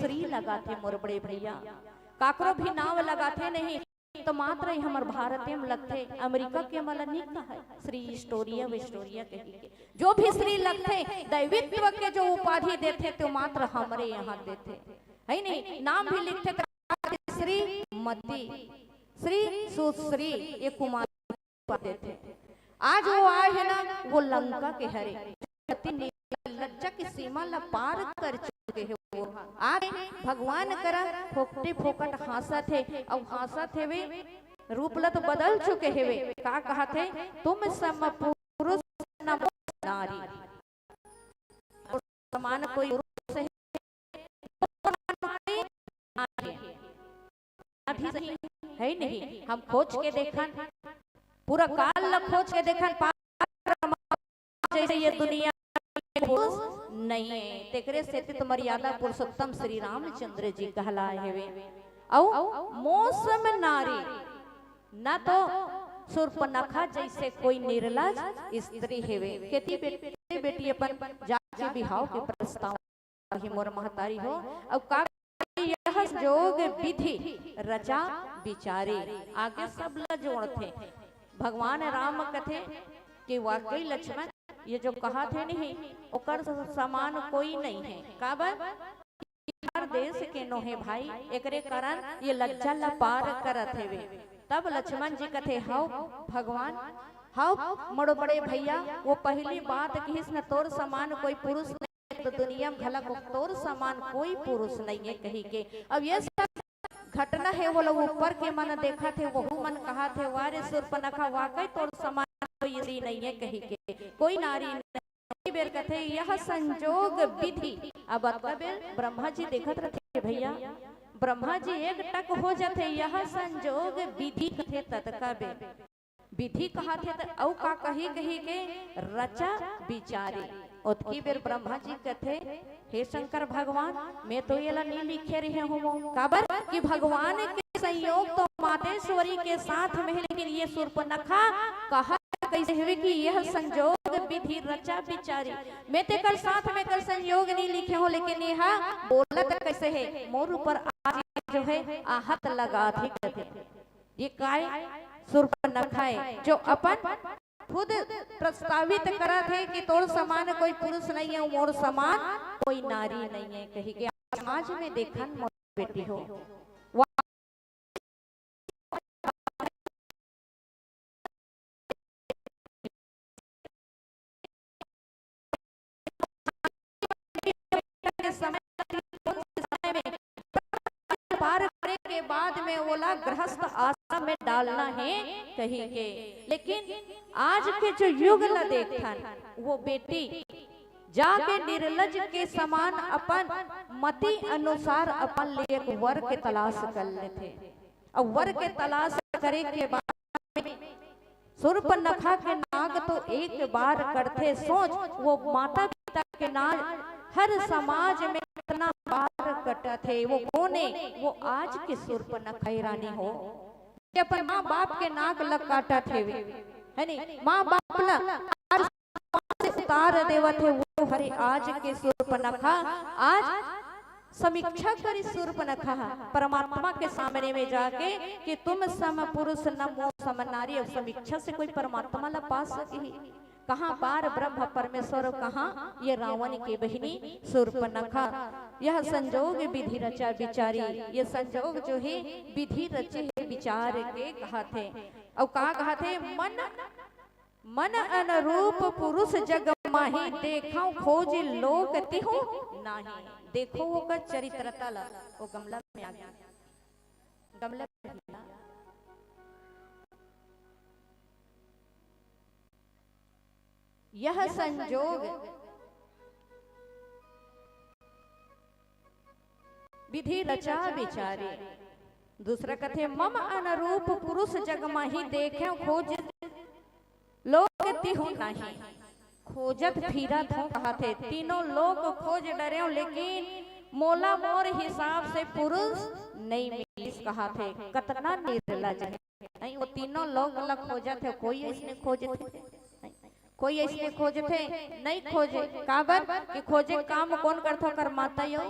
श्री लगाते मोर बड़े भैया, काकरो भी नाव लगाते नहीं तो मात्र हमर भारतीय में लगते, अमेरिका के मला निकला है श्री स्टोरिया विस्टोरिया के जो भी श्री लगते दैवित्व के जो उपाधि देते तो मात्र हमारे यहाँ देते है नहीं, नाम भी लिखते श्री मती श्री सुश्री ये कुमार देते। आज वो आए है ना, वो लंका के हरे लज्जा की सीमा ला पार कर चुके हैं। वो आज भगवान करा फोकटे फोकट हंसा थे और हंसा थे वे रूप ला तो बदल चुके हैं वे। का कहा थे, तुम सम पुरुष न नारी, समान कोई पुरुष है है नहीं। हम खोज के देखन, पूरा काल ला खोज के देखन, जैसे ये दुनिया नहीं है तेकरे से तो मर्यादा पुरुषोत्तम श्री रामचंद्र जी कहलाए हुए। औ मौसम नारी न तो शूर्पणखा जैसे कोई निर्लज स्त्री हेवे। खेती बेटी अपन जाके बिहाव के प्रस्ताव ही मोर महतारी हो। अब का यह जोग विधि रचा विचारे, आगे सब ल जोड़ते भगवान राम कथे कि वाकई लक्ष्मण ये जो कहा थे नहीं ओकर समान कोई नहीं है। काबर हर देश के नोहे भाई एकरे कारण ये लज्जा ला पार करत हेवे। तब लक्ष्मण जी कथे हाउ भगवान हाउ मड़ो बड़े भैया, वो पहली बात किस न तोर समान कोई पुरुष नहीं, तो दुनिया में भला तोर समान कोई पुरुष नहीं है कही के। अब ये सब घटना है वो लोग ऊपर के मन देखा थे, वहू मन कहा थे वारे शूर्पणखा वाकई तोर समान कोई स्त्री नहीं है कही के, कोई नारी नहीं। बेर कथे यह संजोग विधि। अब ब्रह्मा जी देखत रहे भैया, ब्रह्मा जी एक टक हो जाते यह संजोग विधि कथे तत्का बे विधि कहा थे औ का कही कही के रचा विचारे। उतकी बेर ब्रह्मा जी कथे हे शंकर भगवान, मैं तो ये नहीं लिखे रहे हूँ काबर कि भगवान के संयोग तो मातेश्वरी के साथ में, लेकिन ये शूर्पणखा कहा कैसे हुए कि यह संयोग विधि रचा विचारी। मैं ते कल साथ में कल संयोग नहीं लिखे हो, लेकिन यह बोलत कैसे है मोर ऊपर आज जो है आहत लगा थी कहते ये काय शूर्पणखा है जो अपन खुद प्रस्तावित करा थे कि तोर समान कोई पुरुष नहीं है, मोर समान कोई नारी नहीं है कही के। समाज में देखन मोर बेटी हो समय में पार करने के बाद में ओला गृहस्थ आश्रम में डालना है कही के। लेकिन आज के जो युग ला देखन वो बेटी जाके निर्लज के समान अपन मति अनुसार अपन लिए एक वर के तलाश कर लेते। अब वर के तलाश करे के बाद शूर्पणखा के नाग तो एक बार करते सोच, वो माता पिता के नाग हर समाज में इतना बार कटा थे। वो कौन है? वो आज के शूर्पणखा रानी हो, अपन माँ बाप के नाक लग काटा थे है नहीं, माँ बाप ला उतार देवा थे वो हरे आज के शूर्पणखा। आज समीक्षा करी शूर्पणखा परमात्मा के सामने में जाके कि तुम सम पुरुष न मोह सम नारी। अब समीक्षा से कोई परमात्मा ला पा सके कहाँ? पार ब्रह्म परमेश्वर कहाँ? ये रावण की बहिनी शूर्पणखा। यह संजोग विधि रचा विचारी, ये संजोग जो है विधि रचे है विचार के कहा थे। और कहा कहा थे मन मन अनुरूप पुरुष जग माही, देखो खोज लोक तिहु नाही। देखो वो का चरित्रता ला वो गमला में आ गया, गमला में यह संजोग विधि रचा विचारे। दूसरा कथे मम अनुरूप पुरुष जग माही, देखे खोज लोक तिहु नहीं। खोजत फिरत हो कहा थे, तीनों लोग खोज डरे लेकिन मोला मोर हिसाब से पुरुष नहीं मिली कहा थे। कतना निर्लज है नहीं, वो तीनों लोग अलग खोजत है, कोई ऐसने खोजे थे कोई ऐसने खोजे थे नहीं खोजे। काबर कि खोजे काम कौन करता? कर माता यो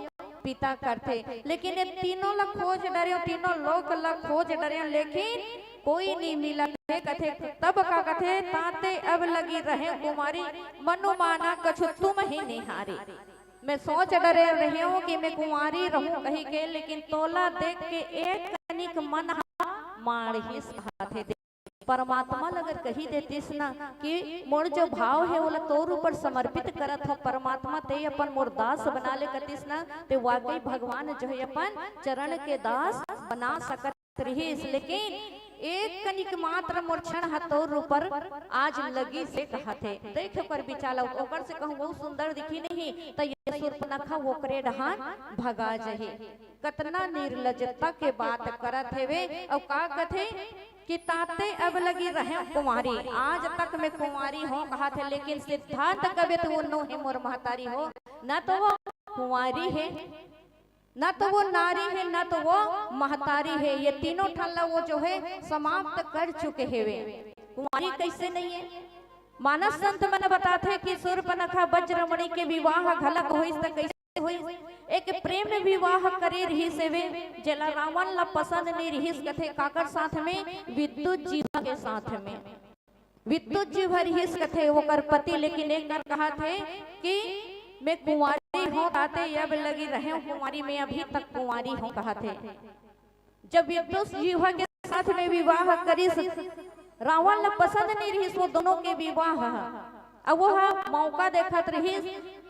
पिता करते, लेकिन ये तीनों ला खोज डरे, तीनों लोग ला खोज डरे, लेकिन कोई नहीं मिला थे। कथे तब का कथे ताते अब लगी रहे कुमारी, मनु माना कछु तुम ही निहारी। मैं सोच डरे रही हूँ कि मैं कुंवारी रहूं कहीं के, लेकिन तोला देख के एक कनिक मन मार ही थे। परमात्मा अगर कही देतीस ना कि मोर जो भाव है वो तोर ऊपर समर्पित करत हो, परमात्मा ते अपन मोर दास बना ले कतीस ना, ते वाकई भगवान जो है अपन चरण के दास बना सकत रहीस। लेकिन एक कनिक मात्र मोर क्षण हतोर ऊपर आज लगी से कहते, देख कर बिचाला ओकर से कहूं बहुत सुंदर दिखी नहीं, तो ये शूर्पणखा ओकरे डहान भगा जहे। कतना निर्लजता के बात करत हेवे, और का कथे कि ताते अब लगी रहे कुमारी, आज तक मैं कुमारी हूँ कहा थे, लेकिन सिद्धांत कबे तो वो नो है मोर महतारी हो, न तो वो कुंवारी है, न तो वो नारी है, न तो वो महतारी है। ये तीनों ठल्ला वो जो है समाप्त कर चुके हैं वे। कुंवारी कैसे नहीं है? मानस संत मन बताते कि शूर्पणखा वज्रमणि के विवाह घलक होइस त कैसे होइस? एक प्रेम विवाह करे रही से वे, जला रावण ला पसंद नहीं रही कथे काकर साथ में, विद्युत जीवा के साथ में। विद्युत जीवा रही कथे वो कर पति, लेकिन एक कर कहा थे कि मैं कुंवारी हूँ कहते, अब लगी रहे हूँ कुंवारी, मैं अभी तक कुंवारी हूँ कहते। जब विद्युत जीवा के साथ में विवाह करी, रावण ला पसंद नहीं रही वो दोनों के विवाह। अब वो मौका देखत रही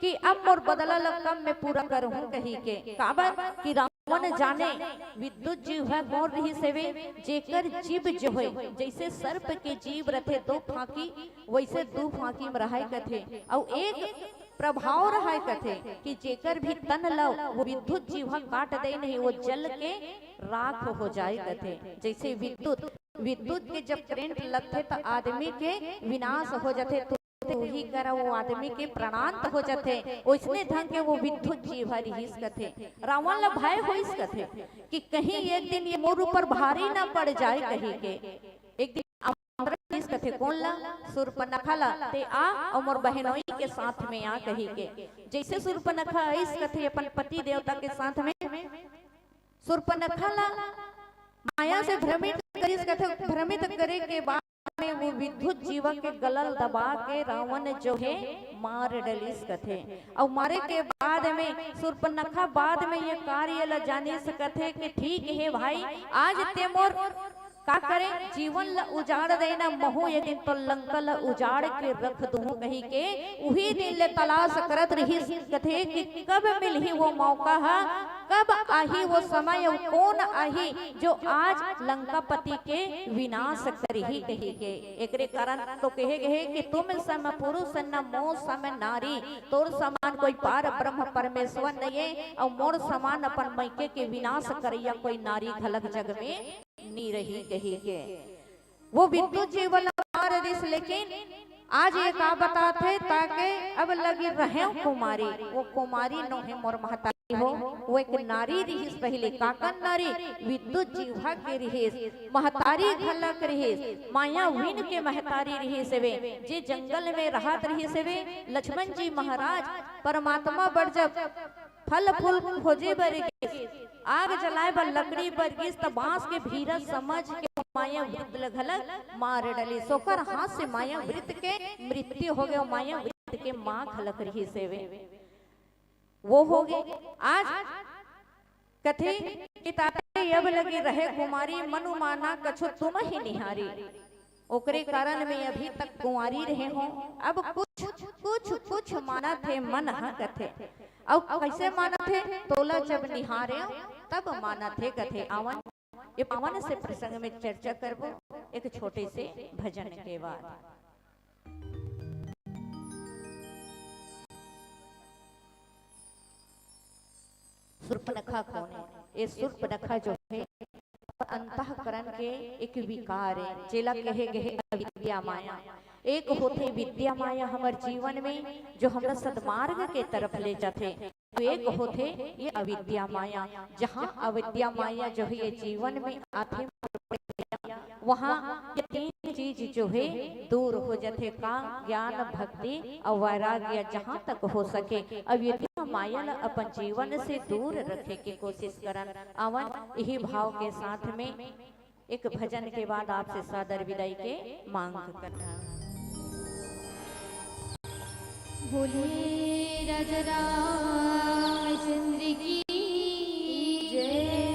कि अब मोर बदला लगम मैं पूरा करूँ कही के, काबर कि रावण जाने विद्युत जीव है कौन रही सेवे, जेकर जीव जो है जैसे सर्प के जीव रथे दो फांकी, वैसे दो फांकी में रहाय कथे, और एक प्रभाव रहा कथे कि जेकर भी तन लव वो विद्युत जीवा काट दे नहीं, वो जल के राख हो जाए कथे। जैसे विद्युत के जब करंट लगते तो आदमी के विनाश हो जाते, तो वही करा वो आदमी के प्राणांत हो जाते, उसने ढंग के वो विद्युत जीवा रहीस कथे। रावण ला भय होइस कथे कि कहीं एक दिन ये मोर ऊपर भारी ना पड़ जाए कहीं के। एक दिन कथे कौन ला? शूर्पणखा ला ते आ और मोर बहनोई के साथ में आ कही के। जैसे शूर्पणखा इस कथे अपन पति देवता के साथ में, शूर्पणखा ला माया से भ्रमित करिस कथे, भ्रमित करे के बाद में वो विद्युत जीवा के गलल दबा के रावण जो है मार डलिस कथे। और मारे के बाद में शूर्पणखा बाद में ये कार्य ला जाने सकते कि ठीक है भाई, आज ते मोर का करे जीवन ला उजाड़ देना, महू एक दिन तो लंका ला उजाड़ के रख दूं कही के। उही दिन ले तलाश करत रही कथे कि कब मिलही वो मौका है, कब आही वो समय, कौन आही जो आज लंकापति के विनाश करही कही के। एकरे कारण तो कहे गए कि तुम सम पुरुष न मोह सम नारी, तोर समान कोई पार ब्रह्म परमेश्वर नहीं है, और मोर समान अपन मैके के विनाश करिया कोई नारी घलक जग में नहीं रही कही के। वो विद्युत जीवन मार दिस, लेकिन आज ये का बताते ताकि अब लगी रहे कुमारी। वो कुमारी नो है मोर महतारी हो, वो एक नारी रहीस पहले, काकन नारी विद्युत जीवा के रहीस, महतारी घलक रहीस, माया विन के महतारी रहीस वे, जे जंगल में रहत रहीस वे। लक्ष्मण जी महाराज परमात्मा बड़ जब फल फूल खोजे बरगिस, आग जलाए बर लकड़ी बरगिस, त बांस के भीरा समझ के माया वृत घलक मार डली। सोकर हाथ से माया वृत के मृत्यु हो गए, माया वृत के माँ खलक रही सेवे वो हो गए। आज कथे कि ताते अब लगी रहे कुमारी, मनु माना कछु तुम ही निहारी। ओकरे कारण में अभी तक कुंवारी रहे हो, अब कुछ कुछ कुछ माना थे मन हा कथे। और कैसे माना थे? तोला जब निहारे तब माना थे कथे। आवन ये पावन से प्रसंग में चर्चा करबो एक छोटे से भजन के बाद। शूर्पणखा कौन है? ये शूर्पणखा जो है अंतःकरण के एक विकार है, जेला कहे गए अविद्या माया। एक होते विद्या माया हमार जीवन में जो हमरा सदमार्ग के तरफ ले जाते, तो एक होते ये अविद्या माया। जहाँ अविद्या माया जो है ये जीवन में आते वहाँ ये तीन चीज जो है दूर हो जाते का ज्ञान भक्ति और वैराग्य जहाँ तक हो सके। अब ये तीन मायल अपन जीवन से दूर रखे की कोशिश करन। अवन यही भाव के साथ में एक भजन के बाद आपसे सादर विदाई के मांग करना। बोले राजा रामचंद्र की जय।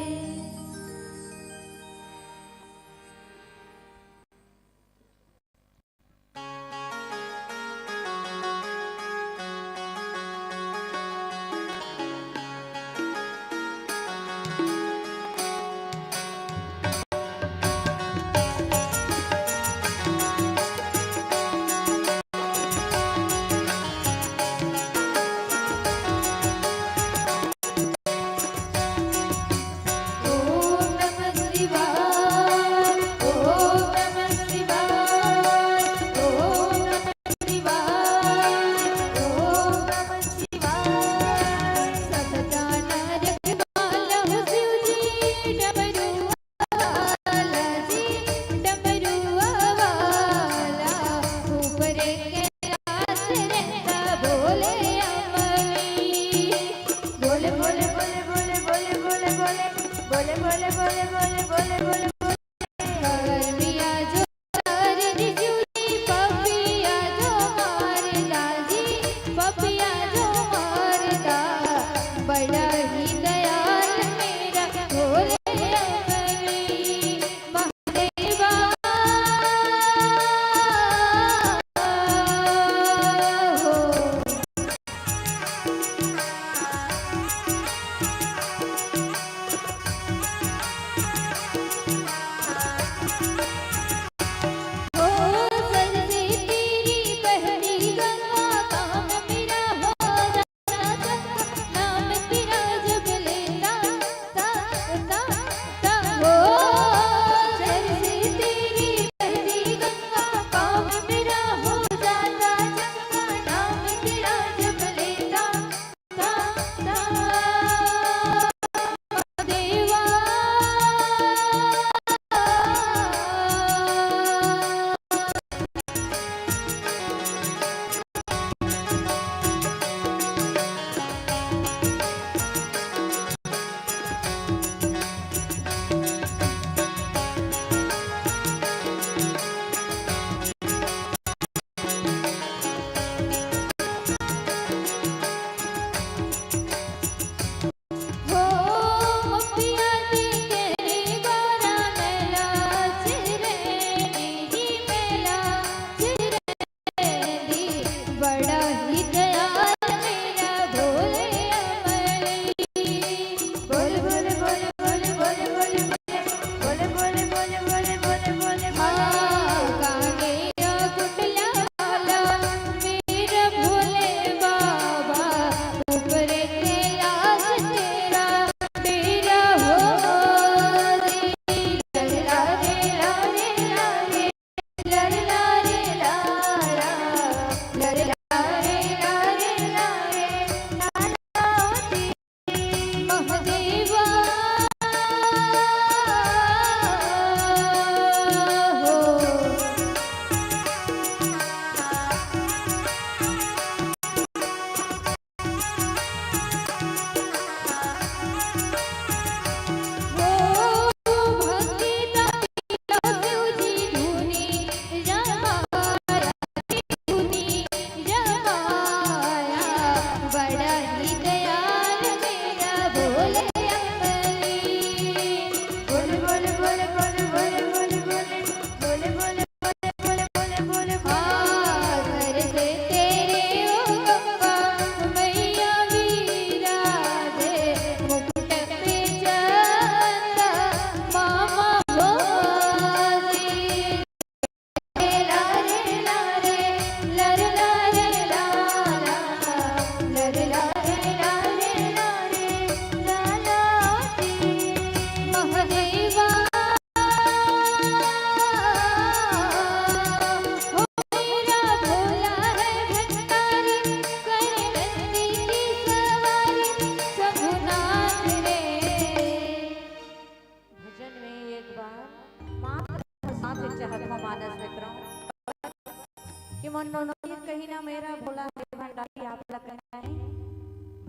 मनोनो ये कहीं ना मेरा भोला है भंडारी आप लग है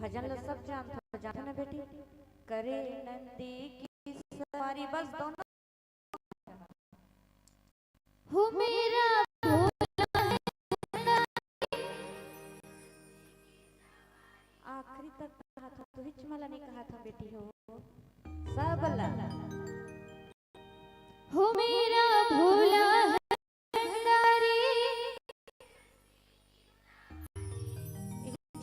भजन लो सब जानते ना बेटी करे नंदी की सवारी बस दोनों हो मेरा आखिरी तक कहा था तो हिच मला नहीं कहा था बेटी हो सब अल्लाह हो मेरा भोला है भंडारी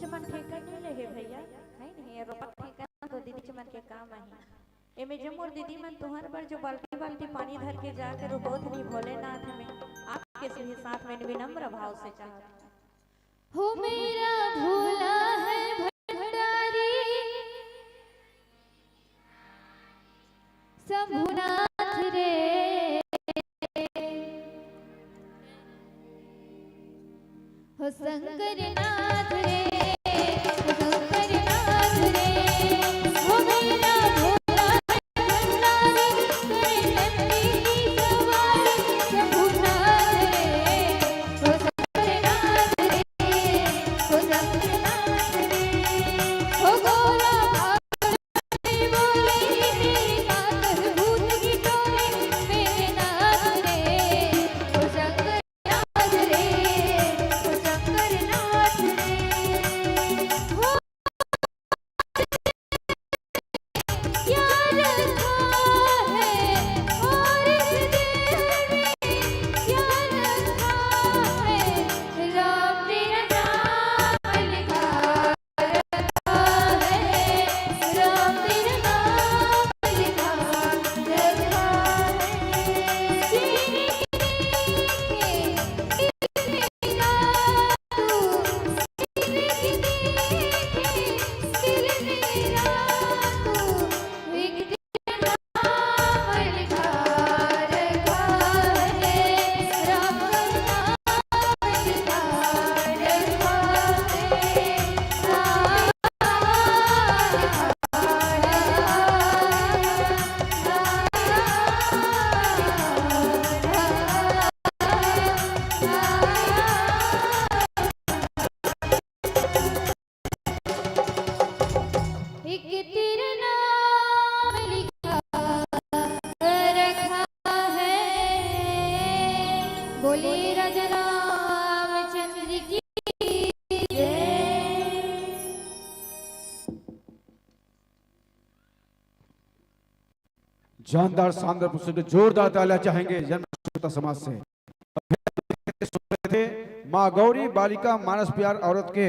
चमन ठेका नहीं लगे भैया है नहीं रोपा ठेका तो दीदी चमन के काम आई एमे जमुर दीदी मन तुहर पर जो बाल्टी बाल्टी पानी धर के जाकर बोध नहीं भोलेनाथ में आपके सभी साथ में विनम्र भाव से चाहता हो मेरा भोला है भंडारी शंभुनाथ रे हो शंकर नाथ रे शंकर नाथ रे हो मेरा भोला है भंडारी करे नंदी की सवारी शंभुनाथ रे हो शंकर नाथ रे हो शंकर नाथ रे हो गोला भागवती बोले तेरी कातर भूत की टोले मेरे नाथ रे हो शंकर नाथ रे हो शंकर नाथ रे हो क्या रखा है और इस दिल में क्या रखा है राम तेरा नाम लिखा रखा है राम तेरा नाम लिखा रखा है सीने के तेरा तू सीने के दिल मेरा तू एक तेरा नाम लिखा रखा है राम का नाम लिखा एक तेरा नाम लिखा रखा है बोले राजा रामचंद्र की जय। जानदार शानदार पुस्तक जोरदार तालियां चाहेंगे जन्म श्रोता समाज से। थे माँ गौरी बालिका मानस प्यार औरत के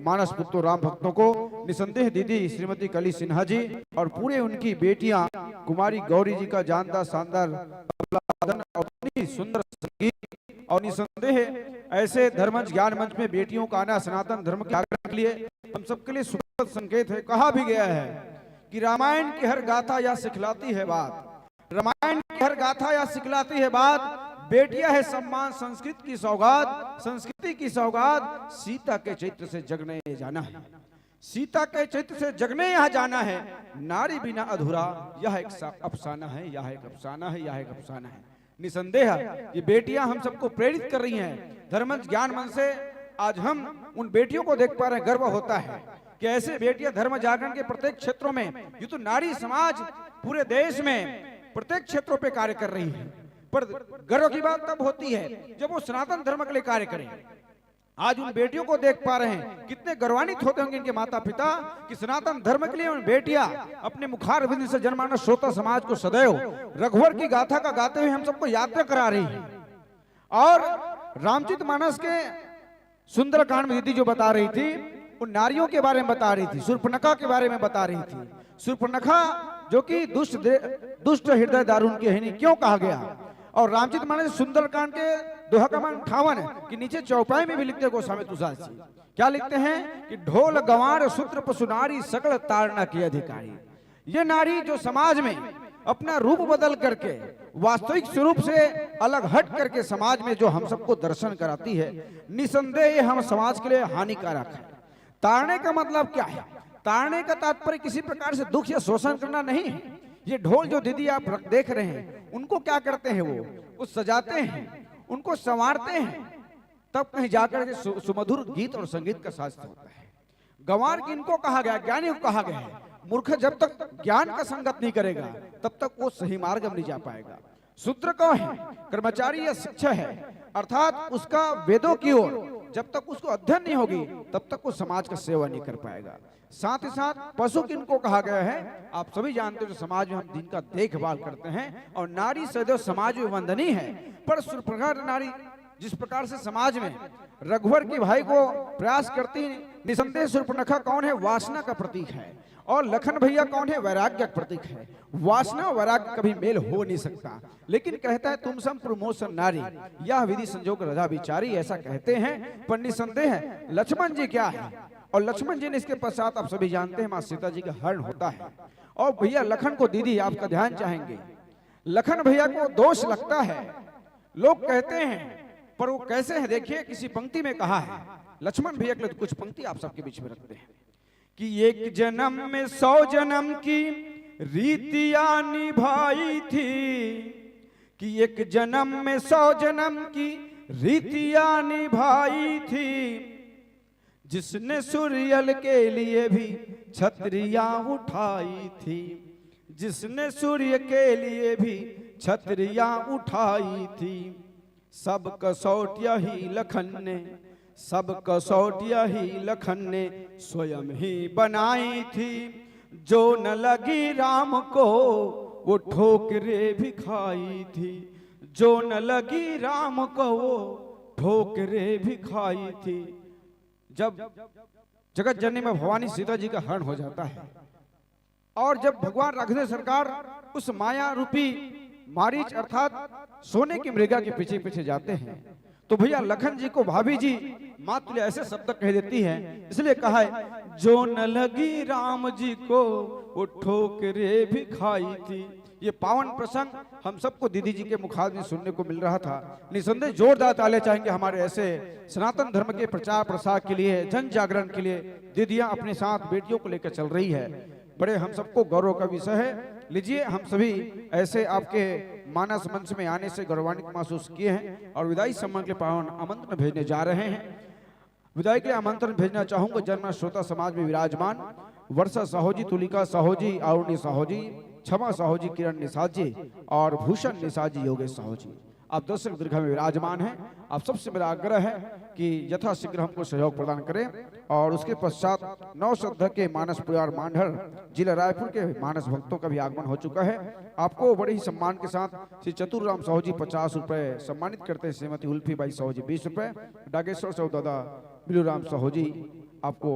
मानस पुत्र राम भक्तों को निसंदेह दीदी श्रीमती कली सिन्हा जी और पूरे उनकी बेटियां कुमारी गौरी जी का जानदार शानदार वादन और इतनी सुंदर संगीत और निसंदेह ऐसे धर्मंच ज्ञान मंच में बेटियों का आना सनातन धर्म के आग्रह के लिए हम सबके लिए सुखद संकेत है। कहा भी गया है कि रामायण की हर गाथा या सिखलाती है बात, रामायण की हर गाथा या सिखलाती है बात, बेटियां है सम्मान संस्कृत की सौगात, संस्कृति की सौगात, सीता के चैत्र से जगने जाना है, सीता के चैत्र से जगने यहाँ जाना है, नारी बिना अधूरा यह एक अफसाना है, यह एक अफसाना है, यह एक अफसाना है। निसंदेह ये बेटियां हम सबको प्रेरित कर रही हैं। धर्मंच ज्ञान मंच से आज हम उन बेटियों को देख पा रहे हैं, गर्व होता है कि ऐसे बेटियां धर्म जागरण के प्रत्येक क्षेत्रों में, ये तो नारी समाज पूरे देश में प्रत्येक क्षेत्रों पे कार्य कर रही है, पर गर्व की बात तब होती है जब वो सनातन धर्म के लिए कार्य करें। आज उन बेटियों को देख पा रहे हैं, कितने गौरवान्वित होते होंगे इनके माता पिता कि सनातन धर्म के लिए उन बेटियां अपने मुखार बिंद से जनमानस श्रोता समाज को सदैव रघुवर की गाथा का गाते हुए हम सबको यात्रा करा रही है। और रामचरित मानस के सुंदरकांड में दीदी जो बता रही थी, उन नारियों के बारे में बता रही थी, शूर्पणखा के बारे में बता रही थी। शूर्पणखा जो कि दुष्ट हृदय दारुण की हिनी क्यों कहा गया, और रामचरित मानस सुंदरकांड के दोहा क्रमांक 58 कि नीचे चौपाई में भी लिखते गोस्वामी तुलसीदास जी, क्या लिखते हैं कि ढोल गंवार सूत्र पशु नारी सकल ताड़ना की अधिकारी। ये नारी जो समाज में अपना रूप बदल करके वास्तविक स्वरूप से अलग हट करके समाज में जो हम सबको दर्शन कराती है, निसंदेह हम समाज के लिए हानिकारक है। ताड़ने का मतलब क्या है? ताड़ने का तात्पर्य किसी प्रकार से दुख या शोषण करना नहीं है। ये ढोल जो दीदी आप देख रहे हैं, उनको क्या करते हैं, वो सजाते हैं, उनको संवारते हैं, तब कहीं जाकर के सुमधुर गीत और संगीत का शास्त्र होता है। गंवार किनको कहा गया, ज्ञानी को कहा गया है। मूर्ख जब तक ज्ञान का संगत नहीं करेगा तब तक वो सही मार्ग में नहीं जा पाएगा। शूद्र कौन है? कर्मचारी या शिक्षा है, अर्थात उसका वेदों की ओर जब तक उसको अध्ययन नहीं होगी तब तक वो समाज का सेवा नहीं कर पाएगा। साथ ही साथ पशु किनको कहा गया है? आप सभी जानते हो जो समाज में हम जिनका देखभाल करते हैं, और नारी सदैव समाज में वंदनीय है। पर सुरप्रखा नारी जिस प्रकार से समाज में रघुवर की भाई को प्रयास करती, निसंदेह सुरप्रखा कौन है? वासना का प्रतीक है। और लखन भैया कौन है? वैराग्य का प्रतीक है। वासना और वैराग्य कभी मेल हो नहीं सकता, लेकिन कहता है तुम सम प्रमोशन नारी, यह विधि संजोग रजा विचारी, ऐसा कहते हैं। पर निसंदेह है लक्ष्मण जी क्या है, और लक्ष्मण जी ने इसके पश्चात आप सभी जानते हैं मां सीता जी का हरण होता है। और भैया लखन को दीदी आपका ध्यान चाहेंगे, लखन भैया को दोष लगता है, लोग कहते हैं, पर वो कैसे है देखिए, किसी पंक्ति में कहा है लक्ष्मण भैया के लिए। तो कुछ पंक्ति आप सबके बीच में रखते हैं कि एक जन्म में 100 जन्म की रीतियां निभाई थी, कि एक जन्म में 100 जन्म की रीतियां निभाई थी, जिसने सूर्यल के लिए भी छतरियां उठाई थी, जिसने सूर्य के लिए भी छतरियां उठाई थी। सब कसौटिया ही लखन ने, सब कसौटिया ही लखन ने स्वयं ही बनाई थी, जो न लगी राम को वो ठोकरे भी खाई थी, जो न लगी राम को वो ठोकरे भी खाई थी। जब जगत जननी में भवानी सीता जी का हरण हो जाता है, और जब भगवान राघवेंद्र सरकार उस माया रूपी मारीच अर्थात सोने की मृगा के पीछे पीछे जाते हैं, तो भैया लखन जी को भाभी जी मातुल्य ऐसे शब्द कह देती है। इसलिए कहा है जो न लगी राम जी को वो ठोकरे भी खाई थी। ये पावन प्रसंग हम सबको दीदी जी के मुखार में सुनने को मिल रहा था। निसंदेह जोरदार ताले चाहेंगे हमारे ऐसे सनातन धर्म के प्रचार प्रसार के लिए, जन जागरण के लिए दीदियां अपने साथ बेटियों को लेकर चल रही है। बड़े हम सबको गौरव का विषय है। लीजिए हम सभी ऐसे आपके मानस मंच में आने से गौरवान्वित महसूस किए हैं, और विदाई सम्मान के पावन आमंत्रण भेजने जा रहे हैं। विदाई के आमंत्रण भेजना चाहूंगा जन्म श्रोता समाज में विराजमान वर्षा साहू जी, तुलिका साहू जी, आरुणी साहू जी, क्षमा साहू जी, किरण निषाद जी और भूषण निषाद जी, योगेश साहू जी, आप दर्शक दीर्घा में विराजमान हैं। आप सबसे मेरा आग्रह है कि यथाशीघ्र हमको सहयोग प्रदान करें। और उसके पश्चात नवश्रद्धा के मानस परिवार मांढर जिला रायपुर के मानस भक्तों का भी आगमन हो चुका है। आपको बड़े ही सम्मान के साथ श्री चतुर्राम साहू जी 50 रुपए सम्मानित करते हैं, श्रीमती उल्फी बाई साहू जी 20 रुपए, डागेश्वर साहू दादा बिलूराम साहू जी आपको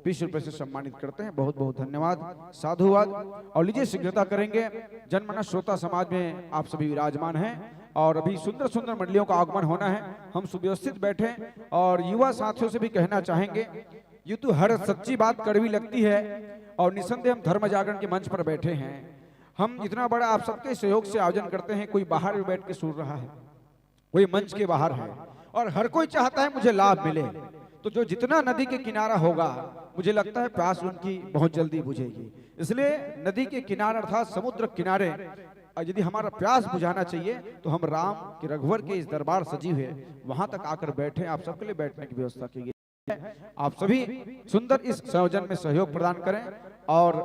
20 रुपए से सम्मानित करते हैं। बहुत बहुत धन्यवाद, साधुवाद। और लीजिए शीघ्रता करेंगे, जनमनस श्रोता समाज में आप सभी विराजमान हैं, और अभी सुंदर सुंदर मंडलियों का आगमन होना है। हम सुव्यवस्थित बैठे, और युवा साथियों से भी कहना चाहेंगे, ये तो हर सच्ची बात कड़वी लगती है, और निसंदेह हम धर्म जागरण के मंच पर बैठे हैं। हम इतना बड़ा आप सबके सहयोग से आयोजन करते हैं, कोई बाहर भी बैठ के सुन रहा है, कोई मंच के बाहर है, और हर कोई चाहता है मुझे लाभ मिले। तो जो जितना नदी के किनारा होगा, मुझे लगता है प्यास उनकी बहुत जल्दी बुझेगी। इसलिए नदी के किनारे अर्थात समुद्र किनारे यदि हमारा प्यास बुझाना चाहिए तो हम राम के रघुवर के इस दरबार सजीव है वहां तक आकर बैठे। आप सबके लिए बैठने की व्यवस्था की गई है। आप सभी सुंदर इस संयोजन में सहयोग प्रदान करें, और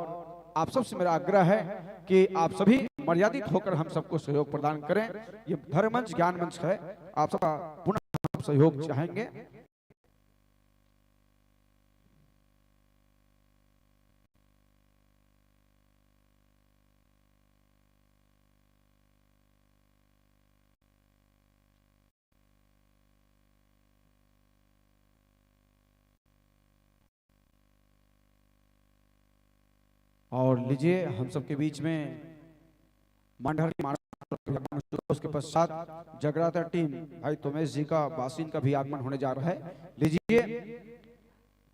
आप सबसे मेरा आग्रह है कि आप सभी मर्यादित होकर हम सबको सहयोग प्रदान करें। ये धर्म मंच ज्ञान मंच है, आप सबका पुनः सहयोग चाहेंगे। और लीजिए हम सबके बीच में मांढर उसके पश्चात जगराता टीम भाई तोमेश जी का बासिन का भी आगमन होने जा रहा है। लीजिए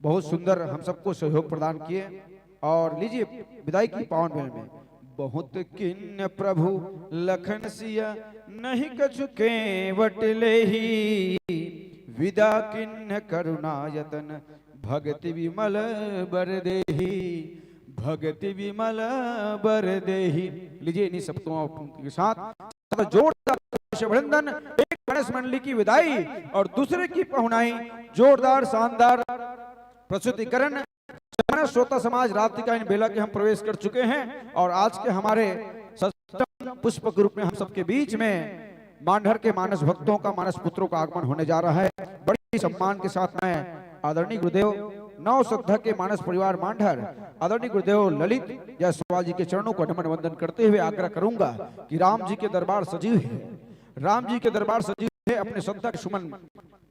बहुत सुंदर हम सबको सहयोग प्रदान किए, और लीजिए विदाई की पावन बेल में बहुत किन्न प्रभु लखन सिया नहीं कछु केवट लेहि, विदा किन्न करुणा यतन भगति विमल बर देहि, भगति विमल बर देहि। लीजिए इन्हीं शब्दों के साथ जोरदार अभिनंदन। एक गणेश मंडली की विदाई और दूसरे की पहुनाई, जोरदार शानदार प्रस्तुतिकरण। श्रोता समाज रात्रि का इन बेला के हम प्रवेश कर चुके हैं और आज के हमारे पुष्प ग्रुप में हम सबके बीच में मांडर के मानस भक्तों का, मानस पुत्रों का आगमन होने जा रहा है। बड़ी सम्मान के साथ मैं आदरणीय गुरुदेव नव श्रद्धा के मानस परिवार मांडर आदरणीय गुरुदेव ललित जायसवाल जी के चरणों को नमन वंदन करते हुए आग्रह करूंगा कि राम जी के दरबार सजीव है, राम जी के दरबार सजीव है। अपने श्रद्धा के सुमन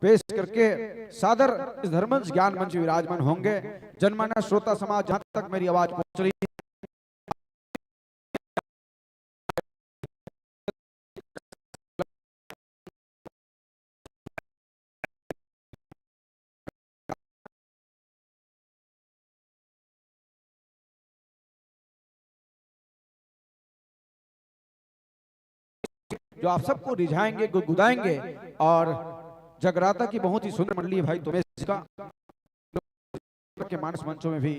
पेश करके सादर इस धर्मंच ज्ञान मंच विराजमान होंगे। जनमानस श्रोता समाज, जहां तक मेरी आवाज पहुंच रही है, जो आप सबको रिझाएंगे, गुदगुदाएंगे। और जगराता की बहुत ही सुंदर मंडली है भाई तुम्हें का के मानस मंचों में भी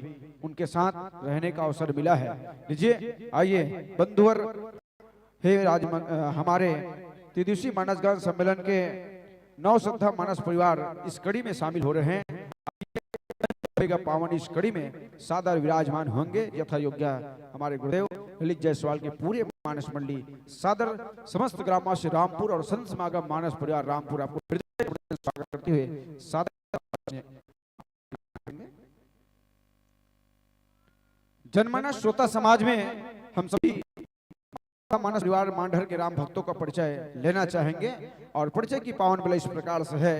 उनके साथ रहने का अवसर मिला है। लीजिए आइए बंधुवर हे हमारे त्रिदिवसीय मानस गान सम्मेलन के नव श्रद्धा मानस परिवार इस कड़ी में शामिल हो रहे हैं। पावन इस कड़ी में सादर विराजमान होंगे। यथा योग्य हमारे गुरुदेव ललित जायसवाल के पूरे मानस मंडली सादर समस्त ग्रामवासी रामपुर और संत समागम मानस परिवार रामपुर आपको स्वागत करते हुए सादर जनमानस श्रोता समाज में हम सभी मानस परिवार मांडर के राम भक्तों का परिचय लेना चाहेंगे। और परिचय की पावन बेला इस प्रकार से है।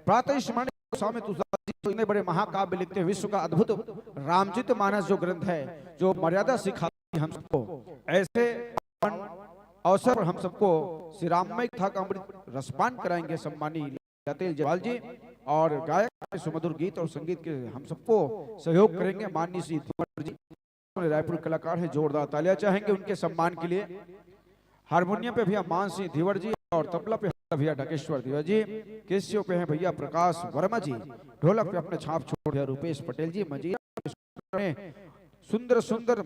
प्रातः स्मरण स्वामी तुलसीदास जी तो इतने बड़े महाकाव्य लिखते हैं, विश्व का अद्भुत रामचरित मानस जो ग्रंथ है, जो मर्यादा सिखाती हम सबको, ऐसे अवसर पर हम सबको श्री राममय कथा का अमृत रसपान कराएंगे सम्मानी लतेल जवाल जी और गायक सुमधुर गीत और संगीत के हम सबको सहयोग करेंगे माननीय श्री जी, रायपुर कलाकार है, जोरदार तालियां चाहेंगे उनके सम्मान के लिए। हारमोनियम पे भैया मान सिंह धीवर जी और तबला पे भैया ढकेश्वर धीवर जी, केसियों पे हैं भैया प्रकाश वर्मा जी, ढोलक पे अपने छाप छोड़ दिया रूपेश पटेल जी, मजीरा में सुंदर सुंदर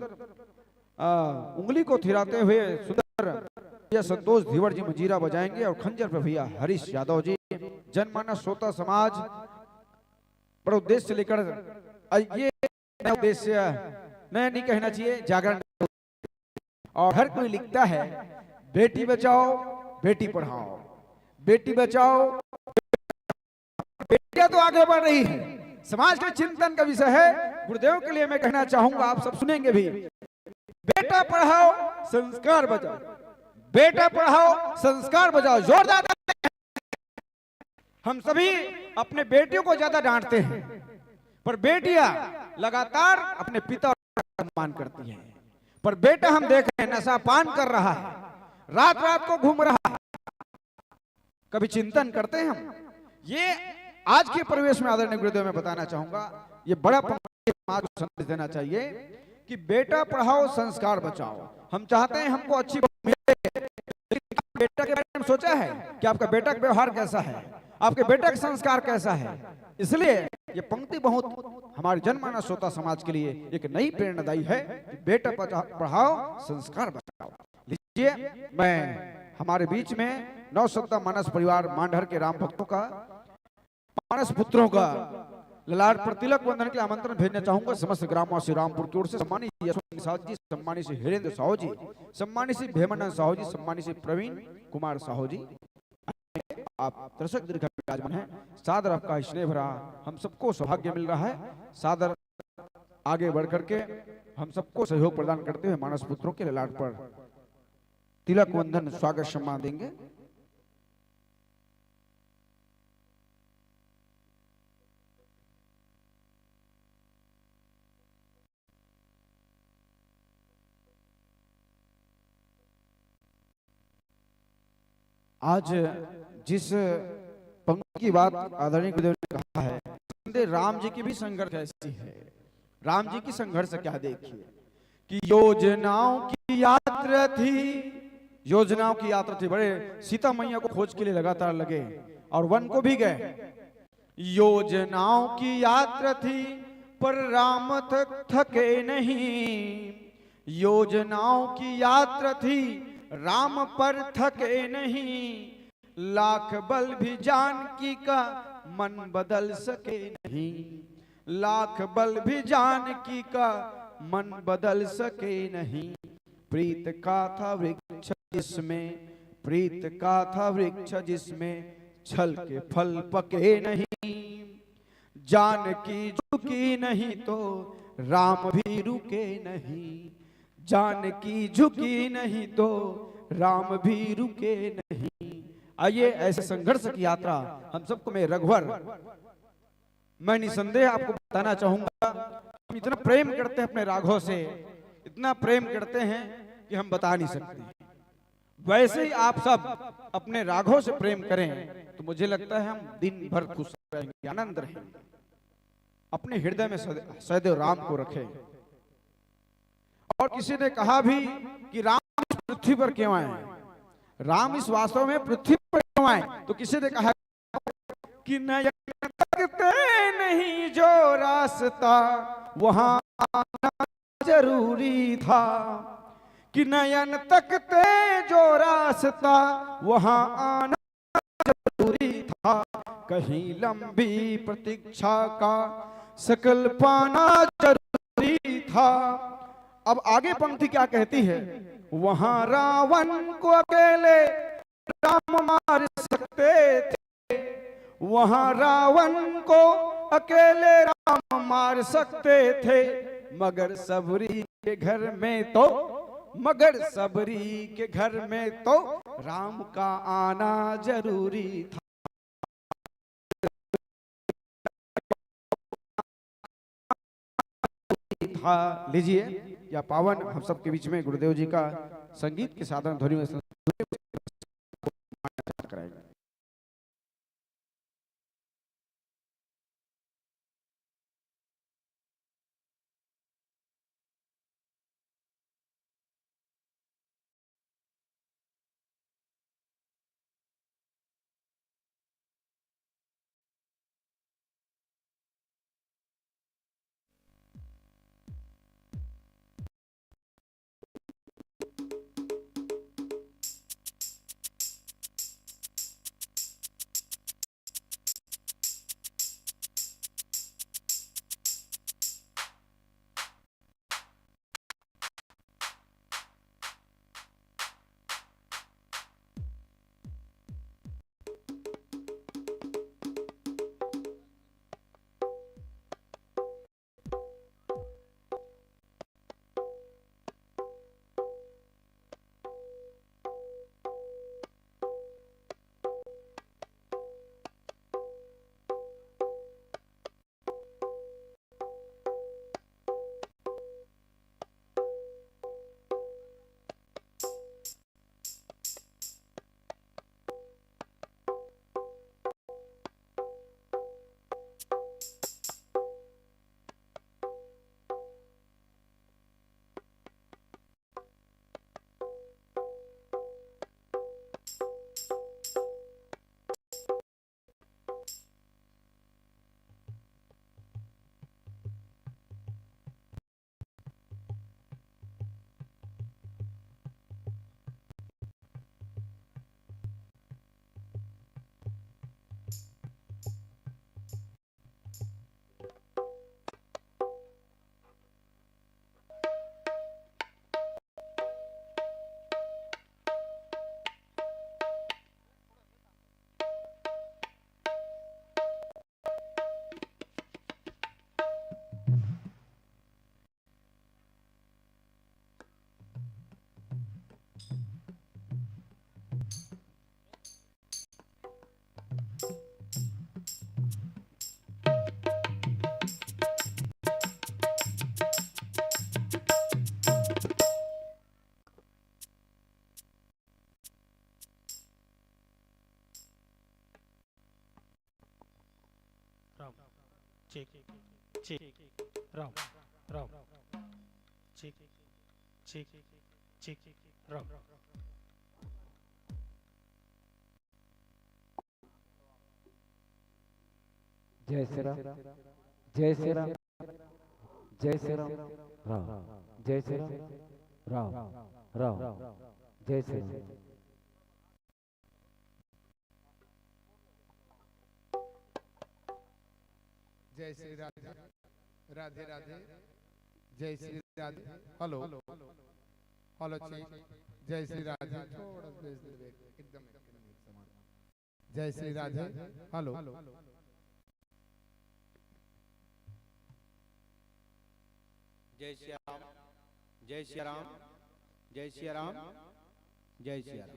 उंगली को थिराते हुए सुंदर भैया संतोष धीवर जी मजीरा बजाएंगे और खंजर पे भैया हरीश यादव जी। जनमानस श्रोता समाज बड़ा उद्देश्य लेकर ये उद्देश्य नया नहीं कहना चाहिए, जागरण। और हर कोई लिखता है बेटी बचाओ बेटी पढ़ाओ, बेटी बचाओ, बेटियां तो आगे बढ़ रही है, समाज के चिंतन का विषय है। गुरुदेव के लिए मैं कहना चाहूंगा, आप सब सुनेंगे भी, बेटा पढ़ाओ संस्कार बचाओ, बेटा पढ़ाओ संस्कार बचाओ। जोरदार। हम सभी अपने बेटियों को ज्यादा डांटते हैं, पर बेटियां लगातार अपने पिता का सम्मान करती हैं। पर बेटा हम देख रहे हैं नशा पान कर रहा है, रात रात को घूम रहा है, कभी चिंतन करते हैं हम? ये आज के परिवेश में आदरणीय गुरुदेव में बताना चाहूंगा, ये बड़ा समाज को संदेश देना चाहिए कि बेटा पढ़ाओ संस्कार बचाओ। हम चाहते हैं हमको अच्छी मिले, लेकिन बेटा के बारे में सोचा है कि आपका बेटा का व्यवहार कैसा है, आपके बेटा का संस्कार कैसा है? इसलिए ये पंक्ति बहुत हमारे जनमानस श्रोता समाज के लिए एक नई प्रेरणादायी है कि बेटा पढ़ाओ संस्कार बचाओ। लीजिए मैं हमारे बीच में नव श्रद्धा मानस परिवार मांडर के राम भक्तों का, मानस पुत्रों का ललाट पर तिलक वंदन के आमंत्रण भेजना चाहूंगा। समस्त ग्रामवासी रामपुर की ओर से सम्मानित यशवंत साहू जी, सम्मानित श्री हिरेंद्र साहू जी, सम्मानित श्री भेमनंद साहू जी, सम्मानित श्री प्रवीण कुमार साहू जी, आप दर्शक दीर्घ विराजमान हैं। सादर आपका स्नेह भरा हम सबको सौभाग्य मिल रहा है। सादर आगे बढ़ करके हम सबको सहयोग प्रदान करते हुए मानस पुत्रों के ललाट पर तिलक वंदन स्वागत सम्मान देंगे। आज जिस पंक्ति की बात आदरणीय गुरुदेव ने कहा है, राम जी की भी संघर्ष ऐसी है। राम जी की संघर्ष क्या देखिए कि योजनाओं की यात्रा थी, योजनाओं की यात्रा थी, बड़े सीता मैया को खोज के लिए लगातार लगे और वन को भी गए। योजनाओं की यात्रा थी पर राम थके नहीं, योजनाओं की यात्रा थी राम पर थके नहीं, लाख बल भी जानकी का मन बदल सके नहीं। लाख बल भी जानकी का मन बदल सके नहीं। प्रीत का था वृक्ष जिसमें, प्रीत का था वृक्ष जिसमें छल के फल पके नहीं। जानकी झुकी नहीं तो राम भी रुके नहीं। जानकी झुकी नहीं तो राम भी रुके नहीं। आइए ऐसे संघर्ष की यात्रा हम सबको मैं रघुवर, मैं निसंदेह आपको बताना चाहूंगा, हम इतना प्रेम करते हैं अपने राघव से, इतना प्रेम करते हैं कि हम बता नहीं सकते। वैसे ही आप सब अपने राघव से प्रेम करें तो मुझे लगता है हम दिन भर खुश रहेंगे, आनंद रहेंगे। अपने हृदय में सदैव राम को रखें। और किसी ने कहा भी कि राम इस पृथ्वी पर क्यों आए, राम इस वास्तव में पृथ्वी पर क्यों आए, तो किसी ने कहा कि नयन तकते नहीं जो रास्ता वहां आना जरूरी था। कि नयन तकते जो रास्ता वहां आना जरूरी था। कहीं लंबी प्रतीक्षा का सकल पाना जरूरी था। अब आगे पंक्ति क्या कहती है, वहां रावण को अकेले राम मार सकते थे। वहां रावण को अकेले राम मार सकते थे। मगर सबरी के घर में तो, मगर सबरी के घर में तो राम का आना जरूरी था। लीजिए या पावन हम सबके बीच में गुरुदेव जी का संगीत के साधन ध्वनि में कराएंगे। check check Ram Ram check check check Ram जय श्री राम, जय श्री राम, जय श्री राम, राम जय श्री राम, राम राम जय श्री राम। जय श्री राधे राधे राधे जय श्री राधे हेलो हेलो जय श्री राधे एकदम जय श्री राधे हेलो जय श्री राम जय श्री राम जय श्री राम जय श्री राम।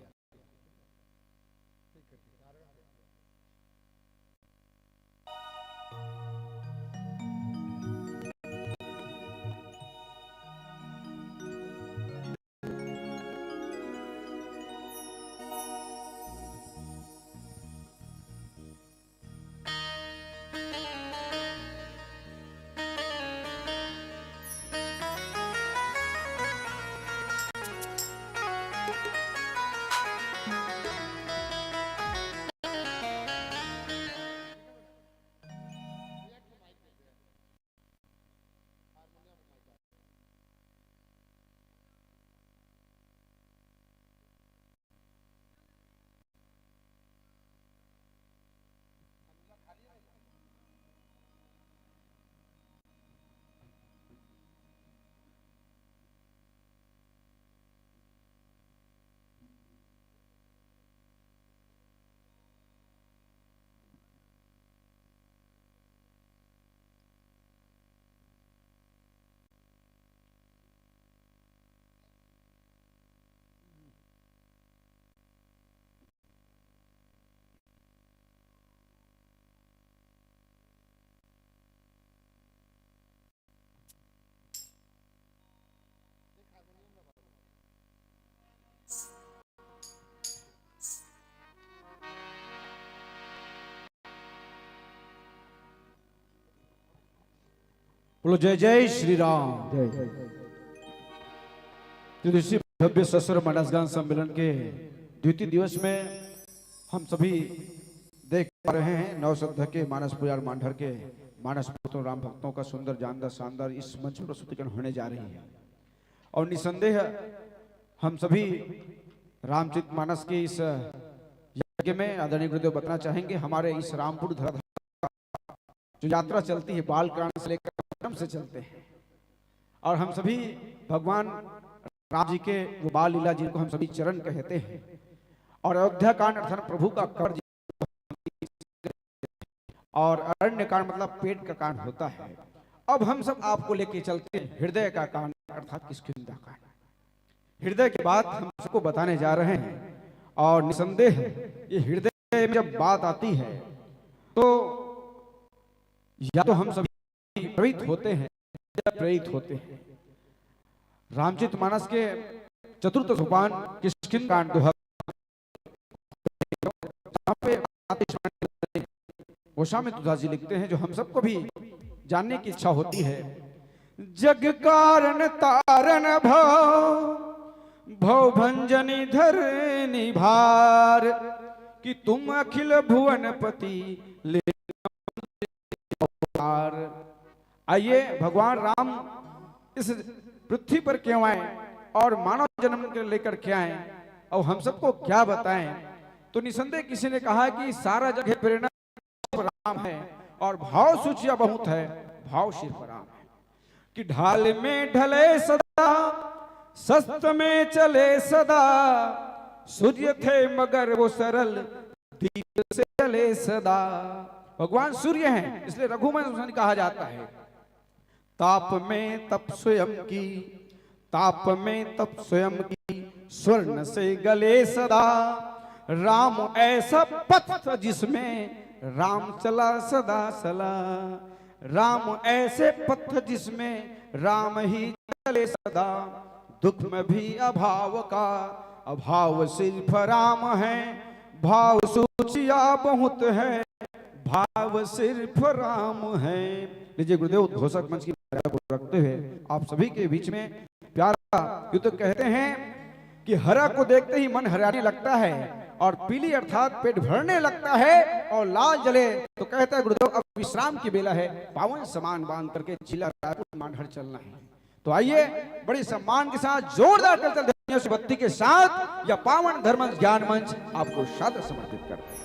बोलो जय जय श्री राम। जय त्रिदिवसीय भव्य सशस्त्र मानसगान सम्मेलन के द्वितीय दिवस में हम सभी देख पा रहे हैं नवसद्ध के मानस पुजार मांडर के मानस पुत्रों राम भक्तों का सुंदर जानदार शानदार इस मंच पर प्रस्तुतिकरण होने जा रही है। और निसंदेह हम सभी रामचरित मानस के इस यज्ञ में आदरणीय गुरुदेव बताना चाहेंगे हमारे इस रामपुर धराधाम जो यात्रा चलती है बाल कांड से लेकर से चलते हैं और हम सभी भगवान राम जी के वो बाल लीला जिनको हम सभी चरण कहते हैं और अयोध्या कांड अर्थात प्रभु का कर और अरण्य कांड मतलब पेट का कांड होता है। अब हम सब आपको लेके चलते हैं हृदय का कांड अर्थात किष्किंधा कांड। हृदय के बात हम सबको बताने जा रहे हैं और निसंदेह ये हृदय में जब बात आती है तो या तो हम सभी प्रेरित होते हैं या प्रेरित होते हैं। रामचरित मानस के चतुर्थ सोपान किष्किंधा कांड दोहा गोस्वामी तुलसी लिखते हैं जो हम सबको भी जानने की इच्छा होती है। जग कारण तारण भव भंजनी धरनी भार कि तुम अखिल भुवन पति ले। आइए भगवान राम इस पृथ्वी पर क्यों आए और मानव जन्म के लेकर क्या आए और हम सबको क्या बताएं। तो निसंदेह किसी ने कहा कि सारा जगह प्रेरणा राम है और भाव सूचिया बहुत है भाव सिर्फ राम है कि ढाल में ढले सदा सस्त में चले सदा सूर्य थे मगर वो सरल दीप से चले सदा। भगवान सूर्य हैं इसलिए रघुवंश कहा जाता है। ताप में तप स्वयं की ताप में तप स्वयं की स्वर्ण से गले सदा राम ऐसा पथ जिसमें राम चला सदा सला। राम ऐसे पथ जिसमें राम ही चले सदा दुख में भी अभाव का अभाव सिर्फ राम है भाव सूचिया बहुत है भाव सिर्फ राम है। लीजिए गुरुदेव उद्घोषक मंच की मर्यादा को रखते हुए आप सभी के बीच में प्यारा युद्ध कहते हैं कि हरा को देखते ही मन हराने लगता है और पीली अर्थात पेट भरने लगता है और लाल जले तो कहता है गुरुदेव अब विश्राम की बेला है पावन समान बांध करके जिला रायपुर मांडर चलना है। तो आइए बड़ी सम्मान के साथ जोरदार करतल ध्वनियों से भक्ति के साथ यह पावन धर्म ज्ञान मंच आपको सादर समर्पित करते हैं।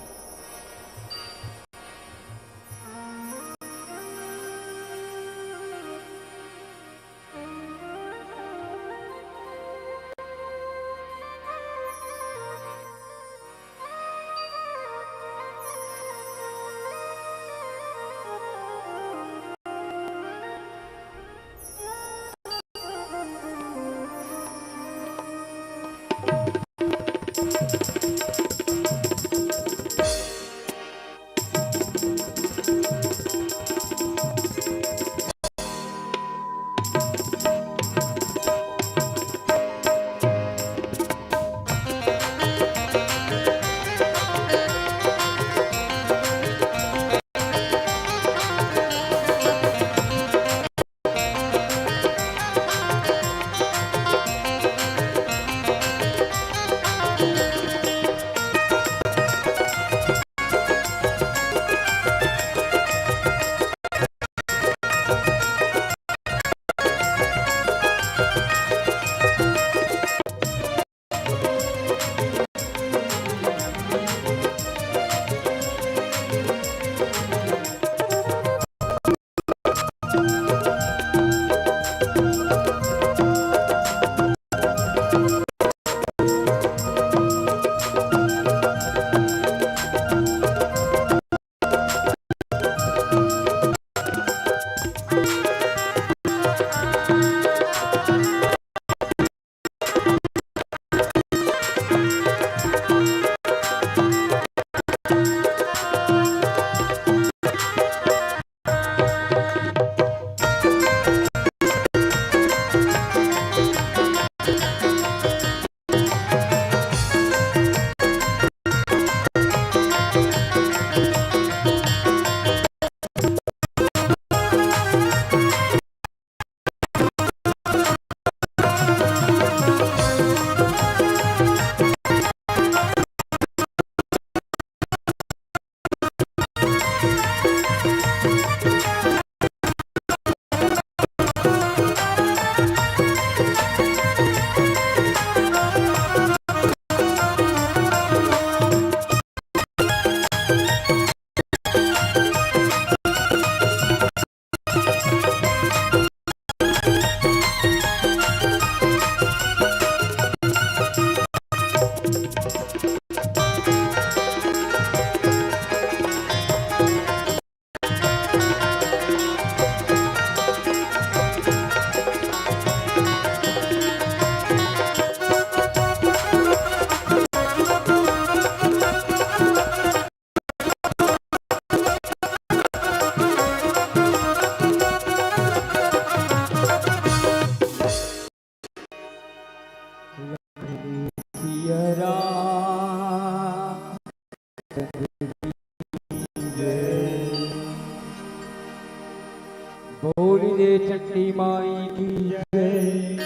बोल दे चंडी माई की जय,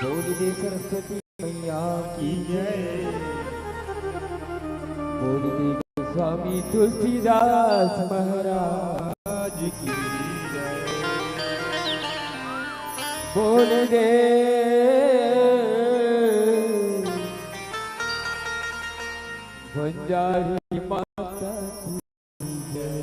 बोल दे सरस्वती मैया की जय, बोल दे स्वामी तुलसीदास महाराज की जय, बोल दे बंजारी माता की जय।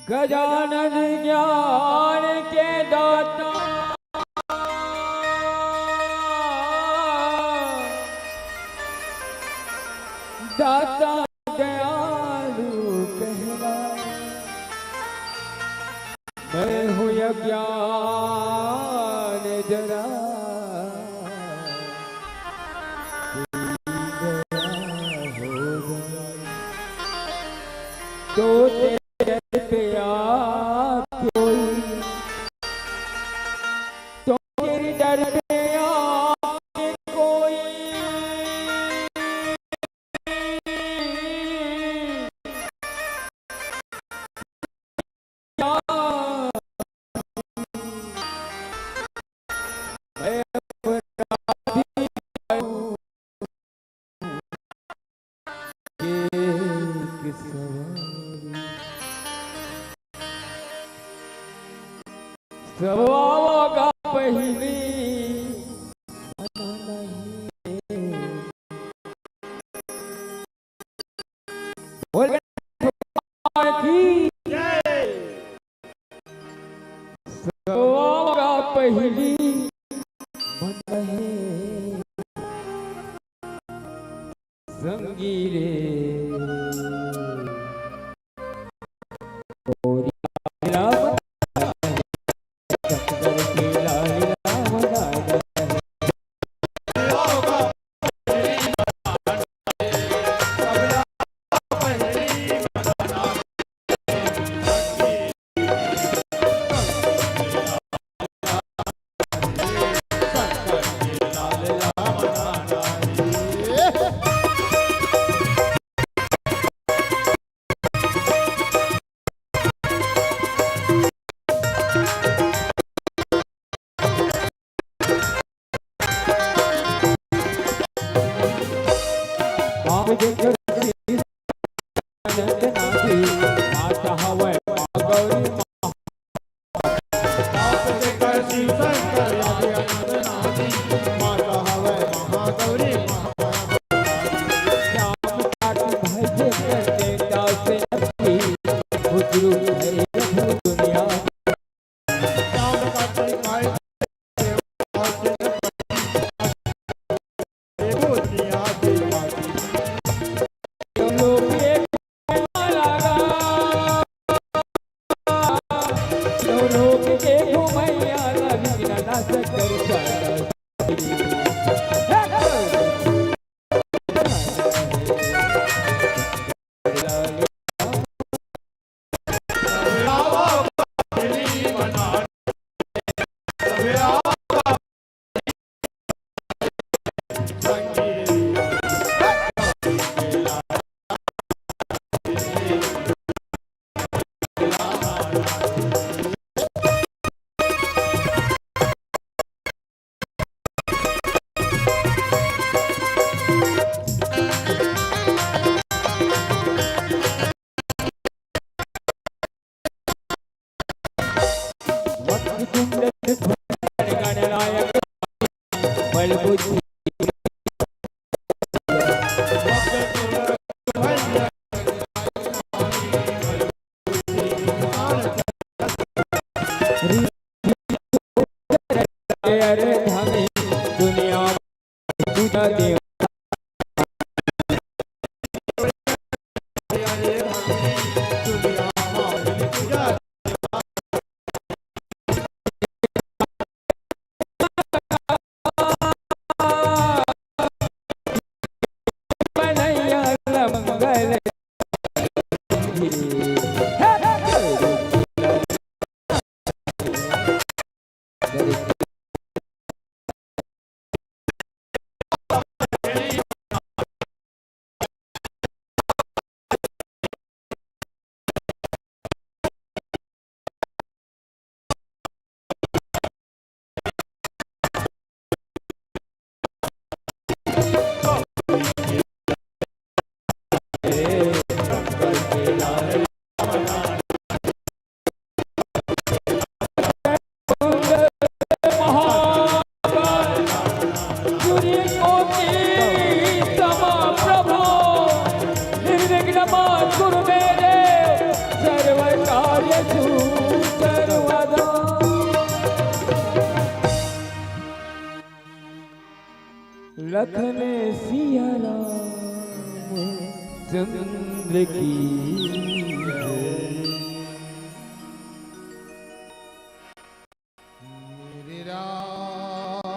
गजानन ज्ञान के दाता, दाता दयालु कहला, मैं हूँ अज्ञान जरा, तो तेरे प्यार कोई, तो तेरे डर पे आके कोई, मैं अपराधी हूँ, सवागा पहिली बोल भगवान की सवागा पहिली मन है संगी रे लखन सिया राम चंद्र की मेरे राम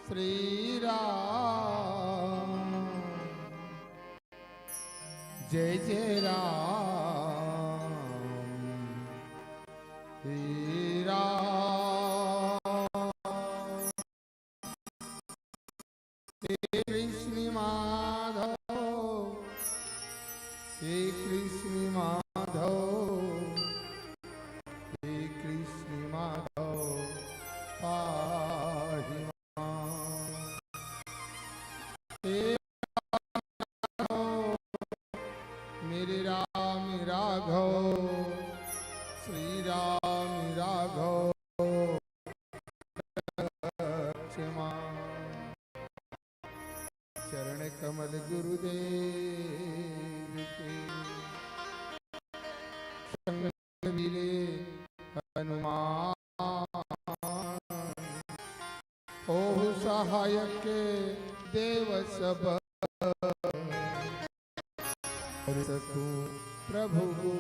श्री राम जय जय राम श्री राम कृष्ण माधव हे कृष्ण माधव हे कृष्ण माधव पाहि मां। हे राघव मेरे राम राघव श्री राम राघव क्षमा चरण कमल गुरुदेव के संग मिले हनुमान ओहु सहायक देव सब सकूं प्रभु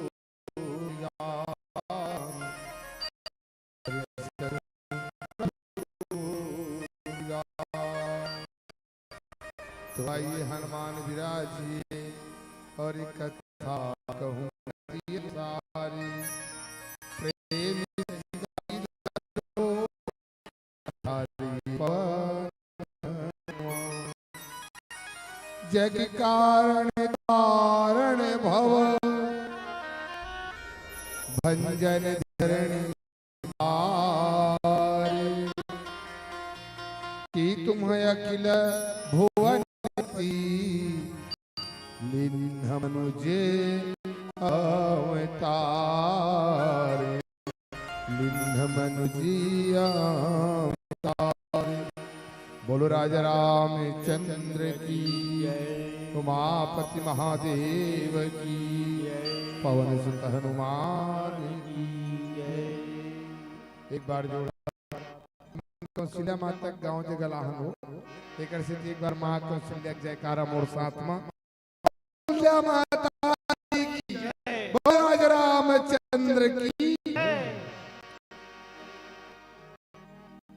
तो आइए हनुमान विराजिए और एक कथा कहूँ सारी प्रेम जग कारण कारण भव भंजन धरणी की तुम अखिल भुवनपति लिन्ह मनुजे अवतार लिन्ह मनुजिया बोलो राजा रामचंद्र की उमापति महादेव की पवन सुत हनुमान की। एक बार जोड़ा कौशल्या माता गांव जगह लाहन हो एक बार माँ कौशल्या जयकारा मोर साथ में कौशल्या माता की बोलो राजा रामचंद्र की।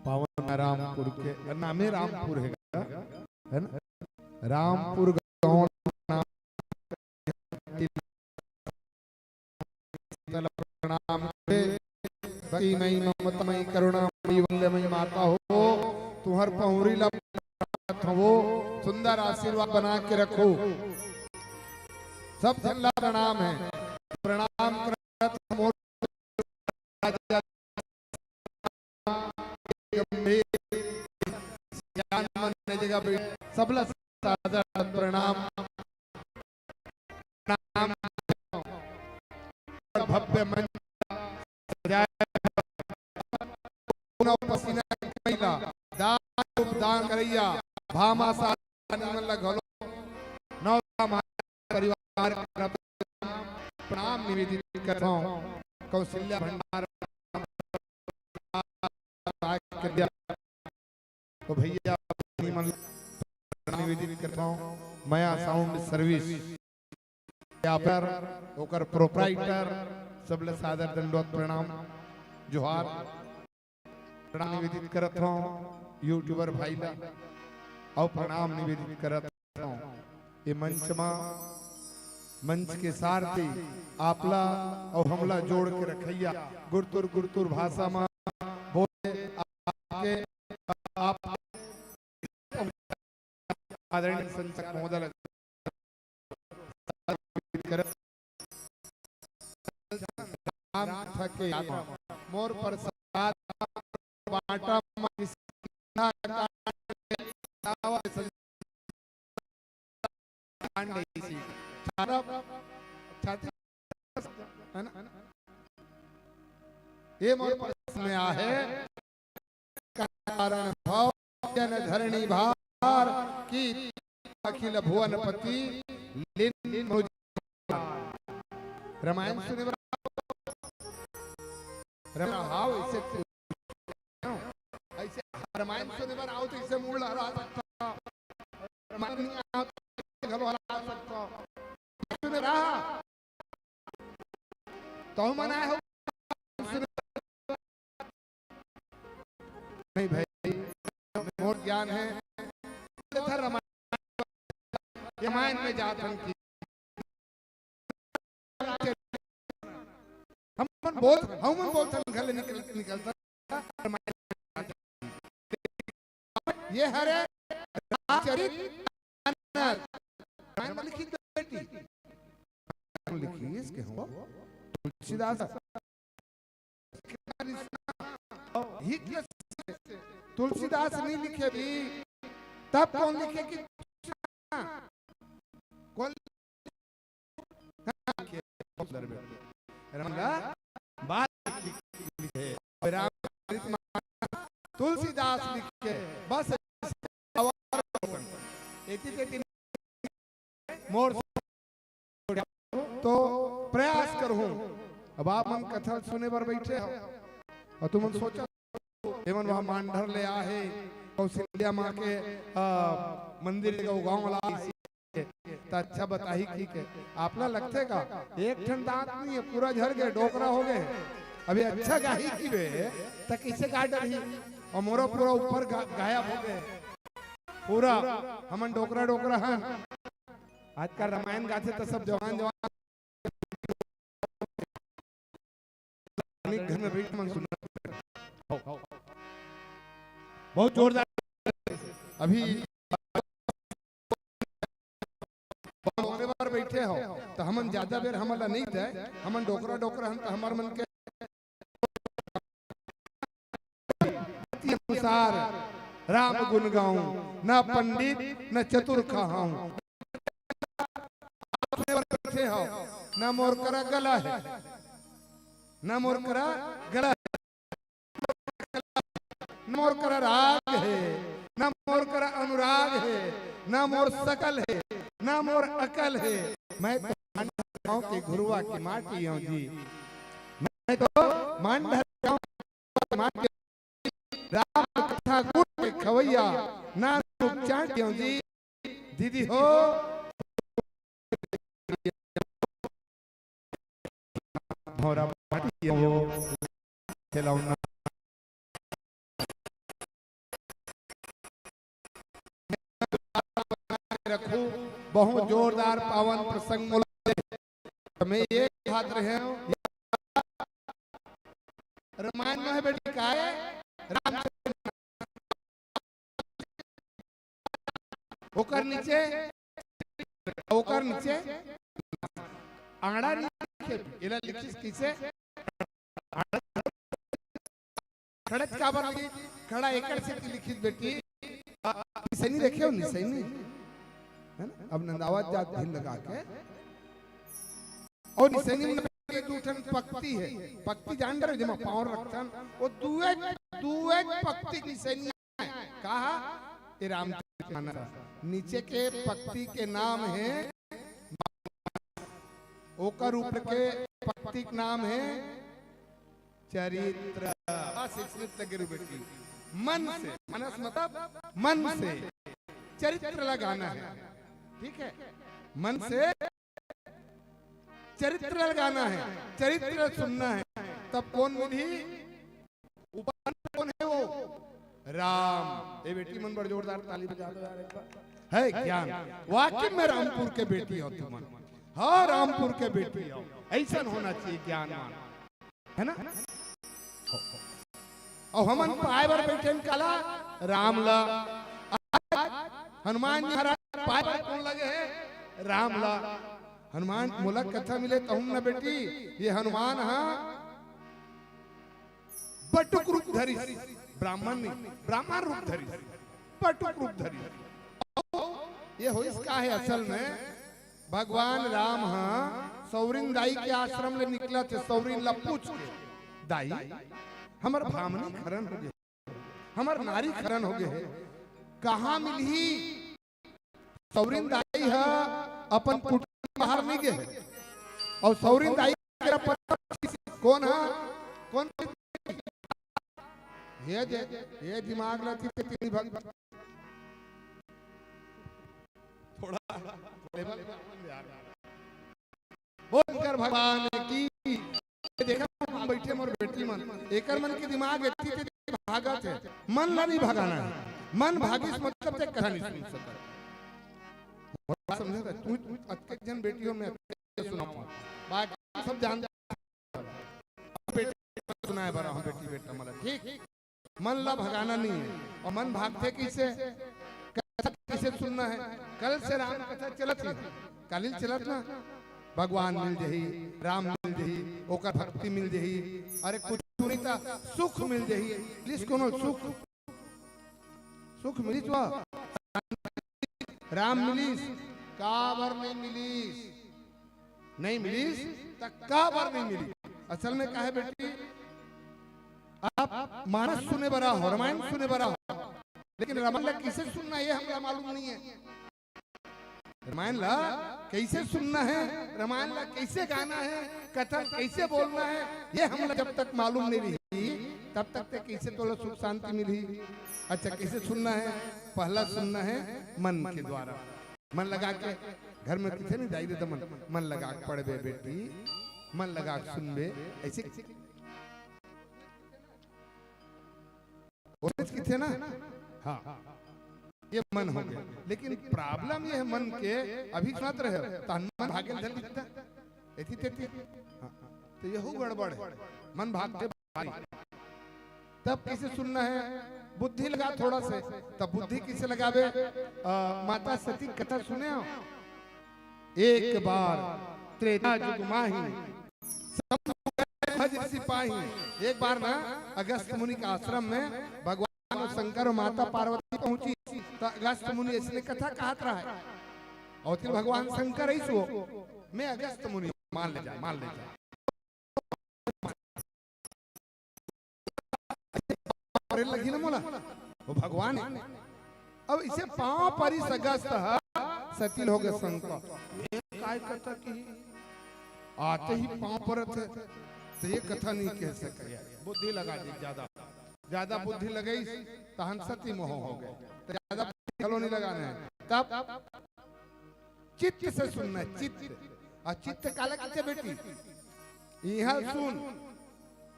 पावन रामपुर के नाम है रामपुर है ना रामपुर गांव प्रणाम भक्तिमयी ममतामयी करुणामयी वंदमयी माता हो तुम्हार पहुरी हो सुंदर आशीर्वाद बना के रखो। सब झंडा प्रणाम है प्रणाम जगह सबला प्रणाम प्रणाम भव्य मंच पसीना महिला दान करैया भामा घलो नौ परिवार प्रणाम निवेदित करता हूं कौशल्या भंडार तो भैया निवेदित करता हूं माया साउंड सर्विस पर ओकर प्रोप्राइटर सबले सादर दंडवत प्रणाम जोहार प्रणाम निवेदित करत हूं यूट्यूबर भाई ला और प्रणाम निवेदित करत हूं ये मंच के सारथी आपला और हमला जोड़ के रखैया गुरतुर भाषा में बोले आपके आप आदरणीय संचालक महोदय मोर प्रसाद बाटा ये मोर प्रश्न में आहे कारण भाव जन धरणी भार की अखिल भुवनपति रामायण सुने हाउ ऐसे रामायण सुने पर आओ तो इसे मूल हरा सकता रामायण नहीं आओ तो घलो हरा सकता सुने रहा तो मना हो नहीं भाई मोर ज्ञान है रामायण में जातन की हम बोल घर निकलता ये हरे चरित लिखी इसके हो तुलसीदास तुलसीदास नहीं लिखे भी तब कौन लिखे कि कौन लिखे, रामचरित मानस तुलसीदास लिखे, बस मोर तो प्रयास करूं। अब आप मन कथा सुने पर बैठे हो और तुम सोचा एवं वहां मांडर ले आहे कौशल्या माँ के मंदिर गाँव ला तो अच्छा बताही ठीक है। आपला लगते का एक ठन दांत नहीं है, पूरा झड़ गए, डोकरा हो गए। अभी अच्छा गाही की वे तो किसे काट रही और मोरा पूरा ऊपर गायब हो गए पूरा। हमन डोकरा डोकरा हैं आज का रामायण गाथे तो सब जवान जवान घर में बैठ मन सुना बहुत जोरदार। अभी बार बैठे हो तो हमन ज्यादा बेर हमला नहीं थे, हमन डोकरा डोकरा हम तो हमार मन के अनुसार राम गुण गाऊं, न पंडित न चतुर कहाऊं। बैठे हो न मोर करा गला है, न मोर करा गला है, न मोर करा राग है, न मोर करा अनुराग है, न मोर सकल है, न मोर अकल है। मैं तो गांव के गुरुआ की माटी हूं जी, मैं तो मांडर गांव की माटी, राम कथा गुण के खवैया ना चाट हूं जी। दीदी हो भौरा माटी हो खिलौना रखूं। बहुत जोरदार पावन प्रसंग मैं ये हाथ रहे हूं। रामायण में है बेटी का है राम ओकर नीचे आंगड़ा लिखे इला लिखिस किसे खड़क काबर लगी खड़ा एकड़ से की लिखित बेटी निसैनी रखे हो निसैनी है ना। अब नंदावत जात ढील लगा के और निसैनी में के दूठन पक्ति है, पक्ति जान रहे जमा पावर रखतन वो दुए पक्ति निसैनी कहा ये रामचरित मानस। नीचे के पक्ति के नाम है ओकर ऊपर के पक्ति के नाम है चरित्र। बेटी मन से, मनस मतलब मन से चरित्र लगाना है, ठीक है। मन से चरित्र लगाना है, चरित्र सुनना है। तब कौन विधि ऊपर कौन है वो राम। ये बेटी मन बड़ जोरदार ताली बजा दो यार एक बार। है ज्ञान वाकई में रामपुर के बेटी हो तुम। हाँ रामपुर के बेटी हो, ऐसा होना चाहिए ज्ञानवान है ना। और हमन पाए बर बैठे काला रामला हनुमान जी महाराज पाए बर कौन लगे है रामला। हनुमान मुलक कथा मिले तो हम न बेटी ये हनुमान हाँ बटुक रूप धरी, ब्राह्मण नहीं ब्राह्मण रूप धरी, बटुक रूप धरी। ये हो इसका है असल में भगवान राम हाँ सौरिन दाई के आश्रम ले निकला थे। सौरिन ला पूछ के दाई हमर ब्राह्मणी खरन हो गए, हमर नारी खरन हो गए, कहाँ मिली। सौरिन दाई है अपन कुटी बाहर नहीं गए और सौरिन दाई कौन है कौन ये दिमाग लगी तीन भक्त थोड़ा बोल कर भगवान की देखा हम बैठे मोर बेटी मन एकर मन के दिमाग एती ते भागत है। मन ला नहीं भगाना है, मन भागिस मतलब ते कहा नहीं सुन सकता। समझे तू अतक जन बेटियों में सुना बाकी सब जान बेटी सुनाए बरा हम बेटी बेटा मतलब ठीक। मन ला भगाना नहीं है और मन भागते किसे किसे सुनना है। कल से राम कथा चलत ही कालिल चलत ना भगवान मिल जही, राम मिल जही, ओकर भक्ति मिल जही। अरे कुछ नहीं था सुख मिल जही। प्लीज कोनो सुख सुख मिली तो राम मिलीस काबर नहीं मिलीस, नहीं मिलीस तक काबर नहीं मिली। असल में क्या है बेटी, आप मानस सुने बरा हो, रामायण सुने बरा हो, लेकिन रामायण किसे सुनना ये हमला मालूम नहीं है। रामायण ला कैसे सुनना है, रामायण ला कैसे गाना है, कथा कैसे बोलना है, ये हमला जब तक मालूम नहीं रही तब तक कैसे तो सुख शांति मिली। अच्छा कैसे सुनना है, पहला सुनना है मन के द्वारा। मन लगा के घर में किसे नहीं जाइए तो मन लगा के पढ़बे बेटी, मन लगा के सुनबे, ऐसे किथे ना। हाँ ये मन हो गया, लेकिन प्रॉब्लम ये है मन के, अभी सुनत रहे तन मन भागे धल दिखता ऐसी तेती। हाँ तो यही गड़बड़ है, मन भागते तब कैसे सुनना है, बुद्धि लगा थोड़ा से, तब बुद्धि किसे लगावे, माता सती कथा सुने हो, एक बार त्रेता जुग माही सिपाही। एक बार ना अगस्त मुनि के आश्रम में भगवान और शंकर और माता पार्वती पहुंची, तो अगस्त मुनि इसने कथा कहत रहा है, और फिर भगवान शंकर ऐसो मैं अगस्त मुनि मान ले जाए, मान ले जाए लगी ना मोला वो भगवान है। अब इसे पांव परी सगस्त सती हो गए शंकर, काय कथा की आते ही पांव परत है, तो ये कथा नहीं कह सके, बुद्धि लगा दी, ज्यादा बुद्धि लगाई तो हम सती मोह हो गए, तो ज्यादा बुद्धि नहीं लगाना है। तब चित्त से सुनना है, चित्त। और चित्त काला कहते बेटी, यहाँ सुन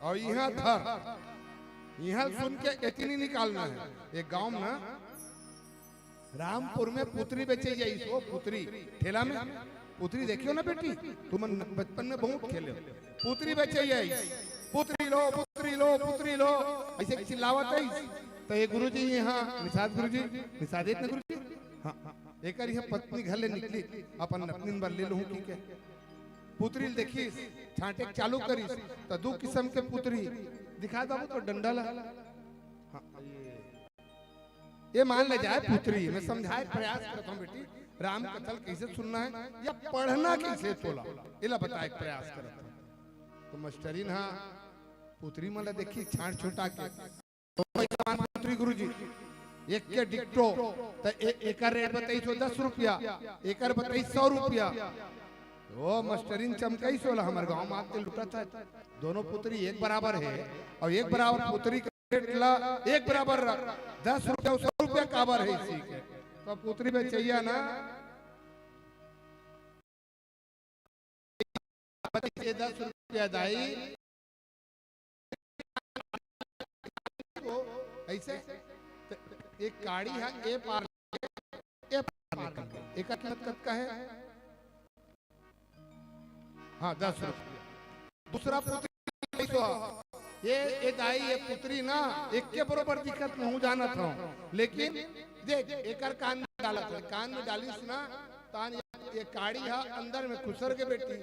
और यहाँ धर, यहाँ सुन के इतनी निकालना है। एक गांव में ना रामपुर में पुत्री बेचे जाई, सो पुत्री ठेला में पुत्री देखियो ना बेटी, तुम बचपन में बहुत खेले, पुत्री बेचे जाई, पुत्री लो पुत्री लो पुत्री लो ऐसे चिल्लावत है। तो ये गुरुजी यहाँ निषाद गुरुजी, निषाद इतने गुरुजी, हाँ एक यह पत्नी घर ले निकली, अपन अपनी बार ले लूं की के पुत्री देखी छांटे चालू करी, तो दो किस्म के पुत्री दिखा दो, तो डंडा ला। हाँ, ये मान ले जाए पुत्री, मैं समझाए प्रयास करता हूँ बेटी, राम कथल कैसे सुनना है या पढ़ना कैसे तोला, इला बताए प्रयास करता हूँ। तो मास्टरीन हाँ पुत्री मला देखी छांट छोटा के, तो पुत्री गुरुजी एक के डिक्टो, तो एक रेट बताई 10 रुपया, एक बताई 100 रुपया। वो मास्टरीन चमकाई सोला हमारे गांव में आते लुटा था, दोनों पुत्री एक बराबर है, और एक बराबर पुत्री का रेट ला एक बराबर 10 रुपया 100 रुपया काबर है इसी के, तो पुत्री में चाहिए ना 10 रुपया दाई ऐसे। एक गाड़ी है ए पार एक कीमत का है, हाँ 10 रुपया। दूसरा पुत्री ये दाई ये पुत्री ना एक के बरोबर दिक्कत में हूँ जाना था, लेकिन देख एक कान में डाला था, कान में डाली ना तान ये काड़ी है अंदर में खुसर के बेटी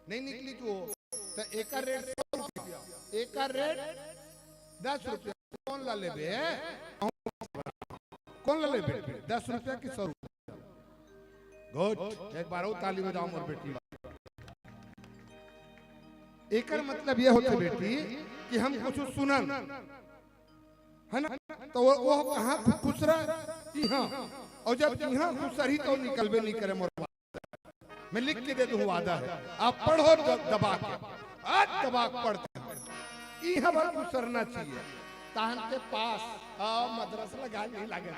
नहीं निकली तो एक रेट 100 रुपया, एक रेट 10 रुपया। कौन ला ले बे, कौन ला ले बेटी 10 रुपया की 100 रुपया। गुड, एक बार ताली बजाओ मोर बेटी। एकर मतलब यह होता बेटी कि हम कुछ सुनन है ना, तो वो कहाँ खुश रहा यहाँ, और जब यहाँ खुश रही तो निकलबे नहीं करे मोर। मैं लिख के दे दूं वादा है, आप पढ़ो दबा के, आज दबा पढ़ते हैं यहाँ पर खुश रहना चाहिए। ताहन के पास मदरसा लगा नहीं लगे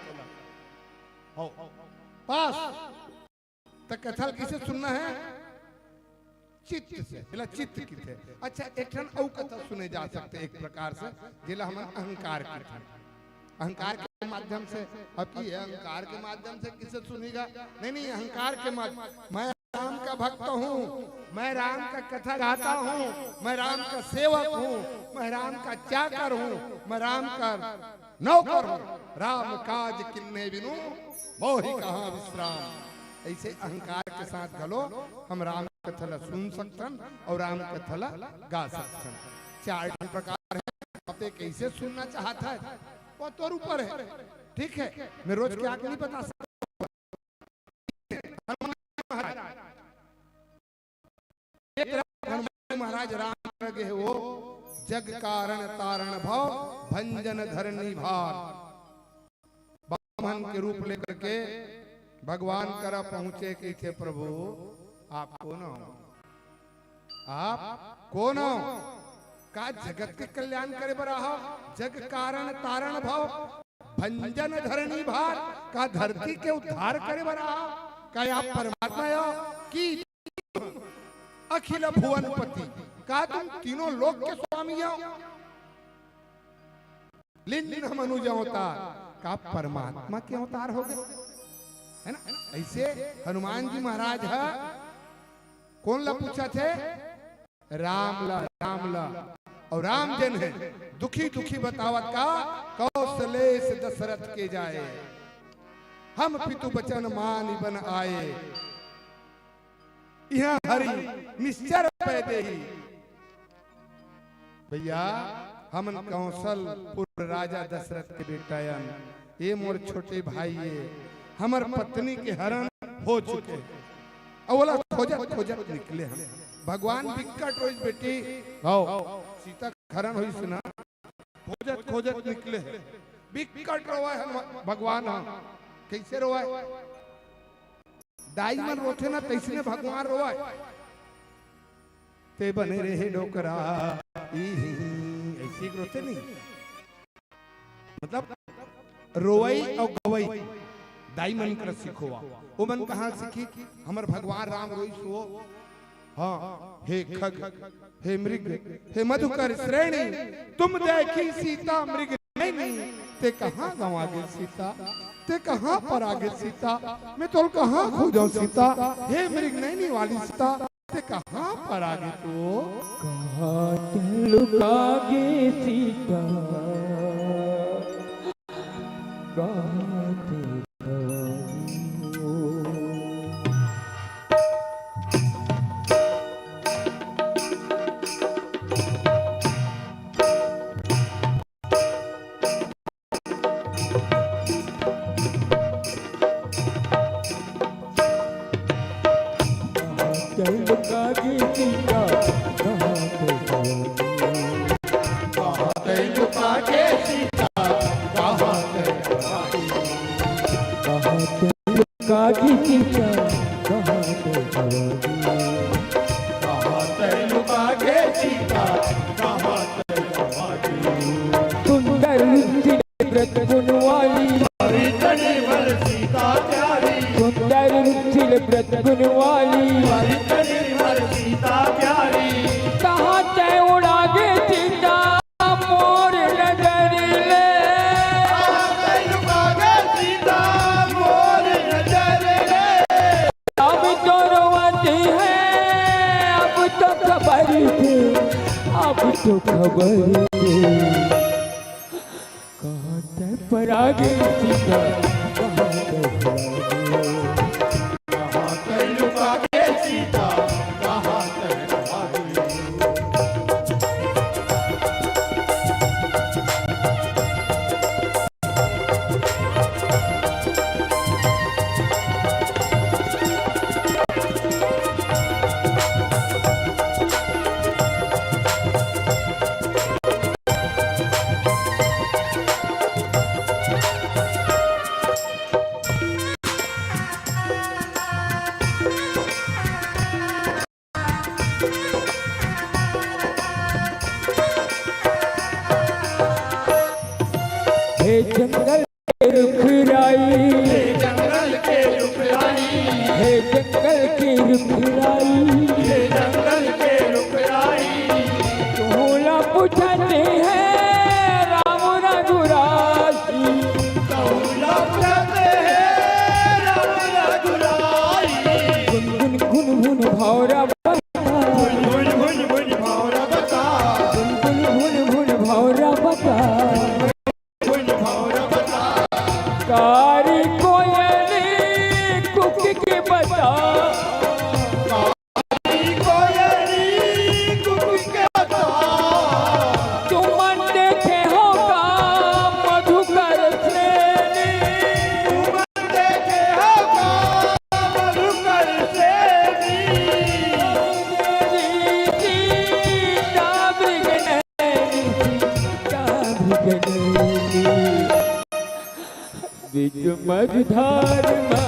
हो पास, तो कथा किसे सुनना है, चित्त से, जिला चित्त की थे। अच्छा एक ठन औ कथा सुने जा सकते एक प्रकार से, जिला हम अहंकार की थे, अहंकार के माध्यम से। अब की अहंकार के माध्यम से किसे सुनेगा, नहीं अहंकार के माध्यम, मैं राम का भक्त हूँ, मैं राम का कथा गाता हूँ, मैं राम का सेवक हूँ, मैं राम का चाकर हूँ, मैं राम का नौकर हूँ, राम काज किन्ने बिनु मोहि कहाँ विश्राम। ऐसे अहंकार के साथ गलो हम राम कथा सुन सकतन और राम कथा गा सकतन। 4 प्रकार है, पते कैसे सुनना चाहता है वो तो ऊपर है, ठीक है, मैं रोज क्या नहीं बता सकता। हनुमान महाराज राम मर्ग है वो जग कारण तारण भव भंजन धरनी भार। ब्राह्मण के रूप लेकर के भगवान करा पहुंचे कि थे प्रभु आप कौन हो, आप कौन हो? का जगत के कल्याण करे बराहा, जग कारण तारण भव भंजन धरनी भार। का धरती के उद्धार करे बराहा, का आप परमात्मा हो कि अखिल भुवनपति, का तुम तीनों लोक के स्वामी हो? लिंग मनुज अवतार, का परमात्मा के अवतार हो गए, है ना? ऐसे हनुमान जी महाराज है, कौन ला पूछा थे? राम ला और राम जन है दुखी दुखी बतावत का कौशलेश दशरथ के जाए, हम पितु बचन मान बन आए, यह हरि निश्चर पैदे ही। भैया हमन कौशलपुर राजा दशरथ के बेटायन, ये मोर छोटे भाई ये हमर पत्नी के हरण हो चुके, अवला खोजत निकले हम। भगवान विकट होइस बेटी, आओ सीता हरण होइस ना, खोजत निकले विकट रोवाय भगवान। कैसे रोवाय? दाई मन रोथे ना तैसने भगवान रोवाय। ते बने रहे डोकरा ऐसे रोते नहीं, मतलब रोवई और गवई दाई मन कर सीखोवा। वो मन कहाँ सीखी? हमर भगवान राम रोई सो, हाँ हे खग हे मृग हे मधुकर श्रेणी, तुम देखी सीता मृग नहीं, ते कहाँ गंवा गई सीता, ते कहाँ पर आ गई सीता, मैं तो कहाँ खो जाऊं सीता, हे मृग नहीं वाली सीता, ते कहाँ पर आ गई तू? कहाँ लुका गई सीता, तो खबर कहाँ पर आ गई सीता, कहाँ लुका गई सीता, कहाँ जंगल के रुख आई, जंगल के रुख आई, हे जंगल के रुख आई, हे जंगल के रुख आई, तोला पूछते हैं राम रघुराई, तोला पूछते हैं राम रघुराई, गुन गुन गुन भौरा बता, गुन गुन गुन भौरा बता, गुन गुन गुन भौरा बता, कारी कोयली कुक के बता, कारी मझधार माँ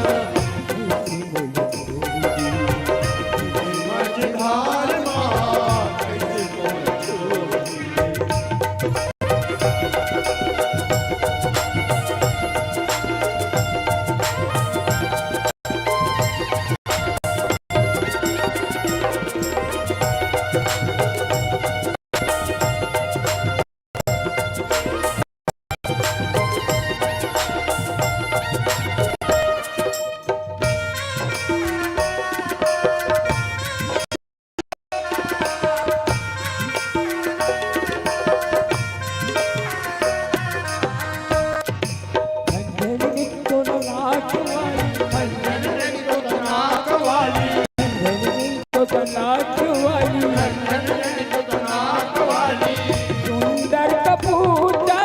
सुंदर कबूतर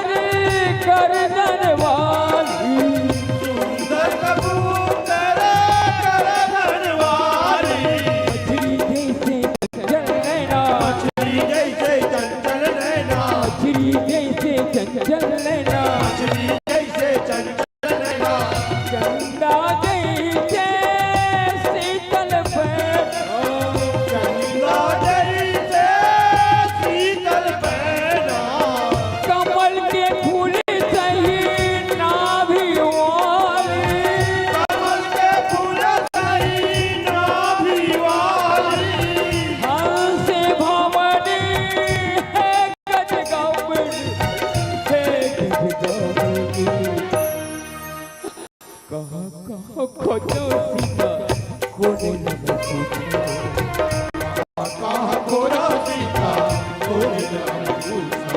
गर्दन वाली मछली जैसे चंचल नैना चंदा जैसे शीतल कमल के फूल सही नाभि वाली हंस भवनी है गजगौरी कहाँ कहाँ खोजो सीता कोने न पूछो कहाँ खोजो सीता कोने न पूछो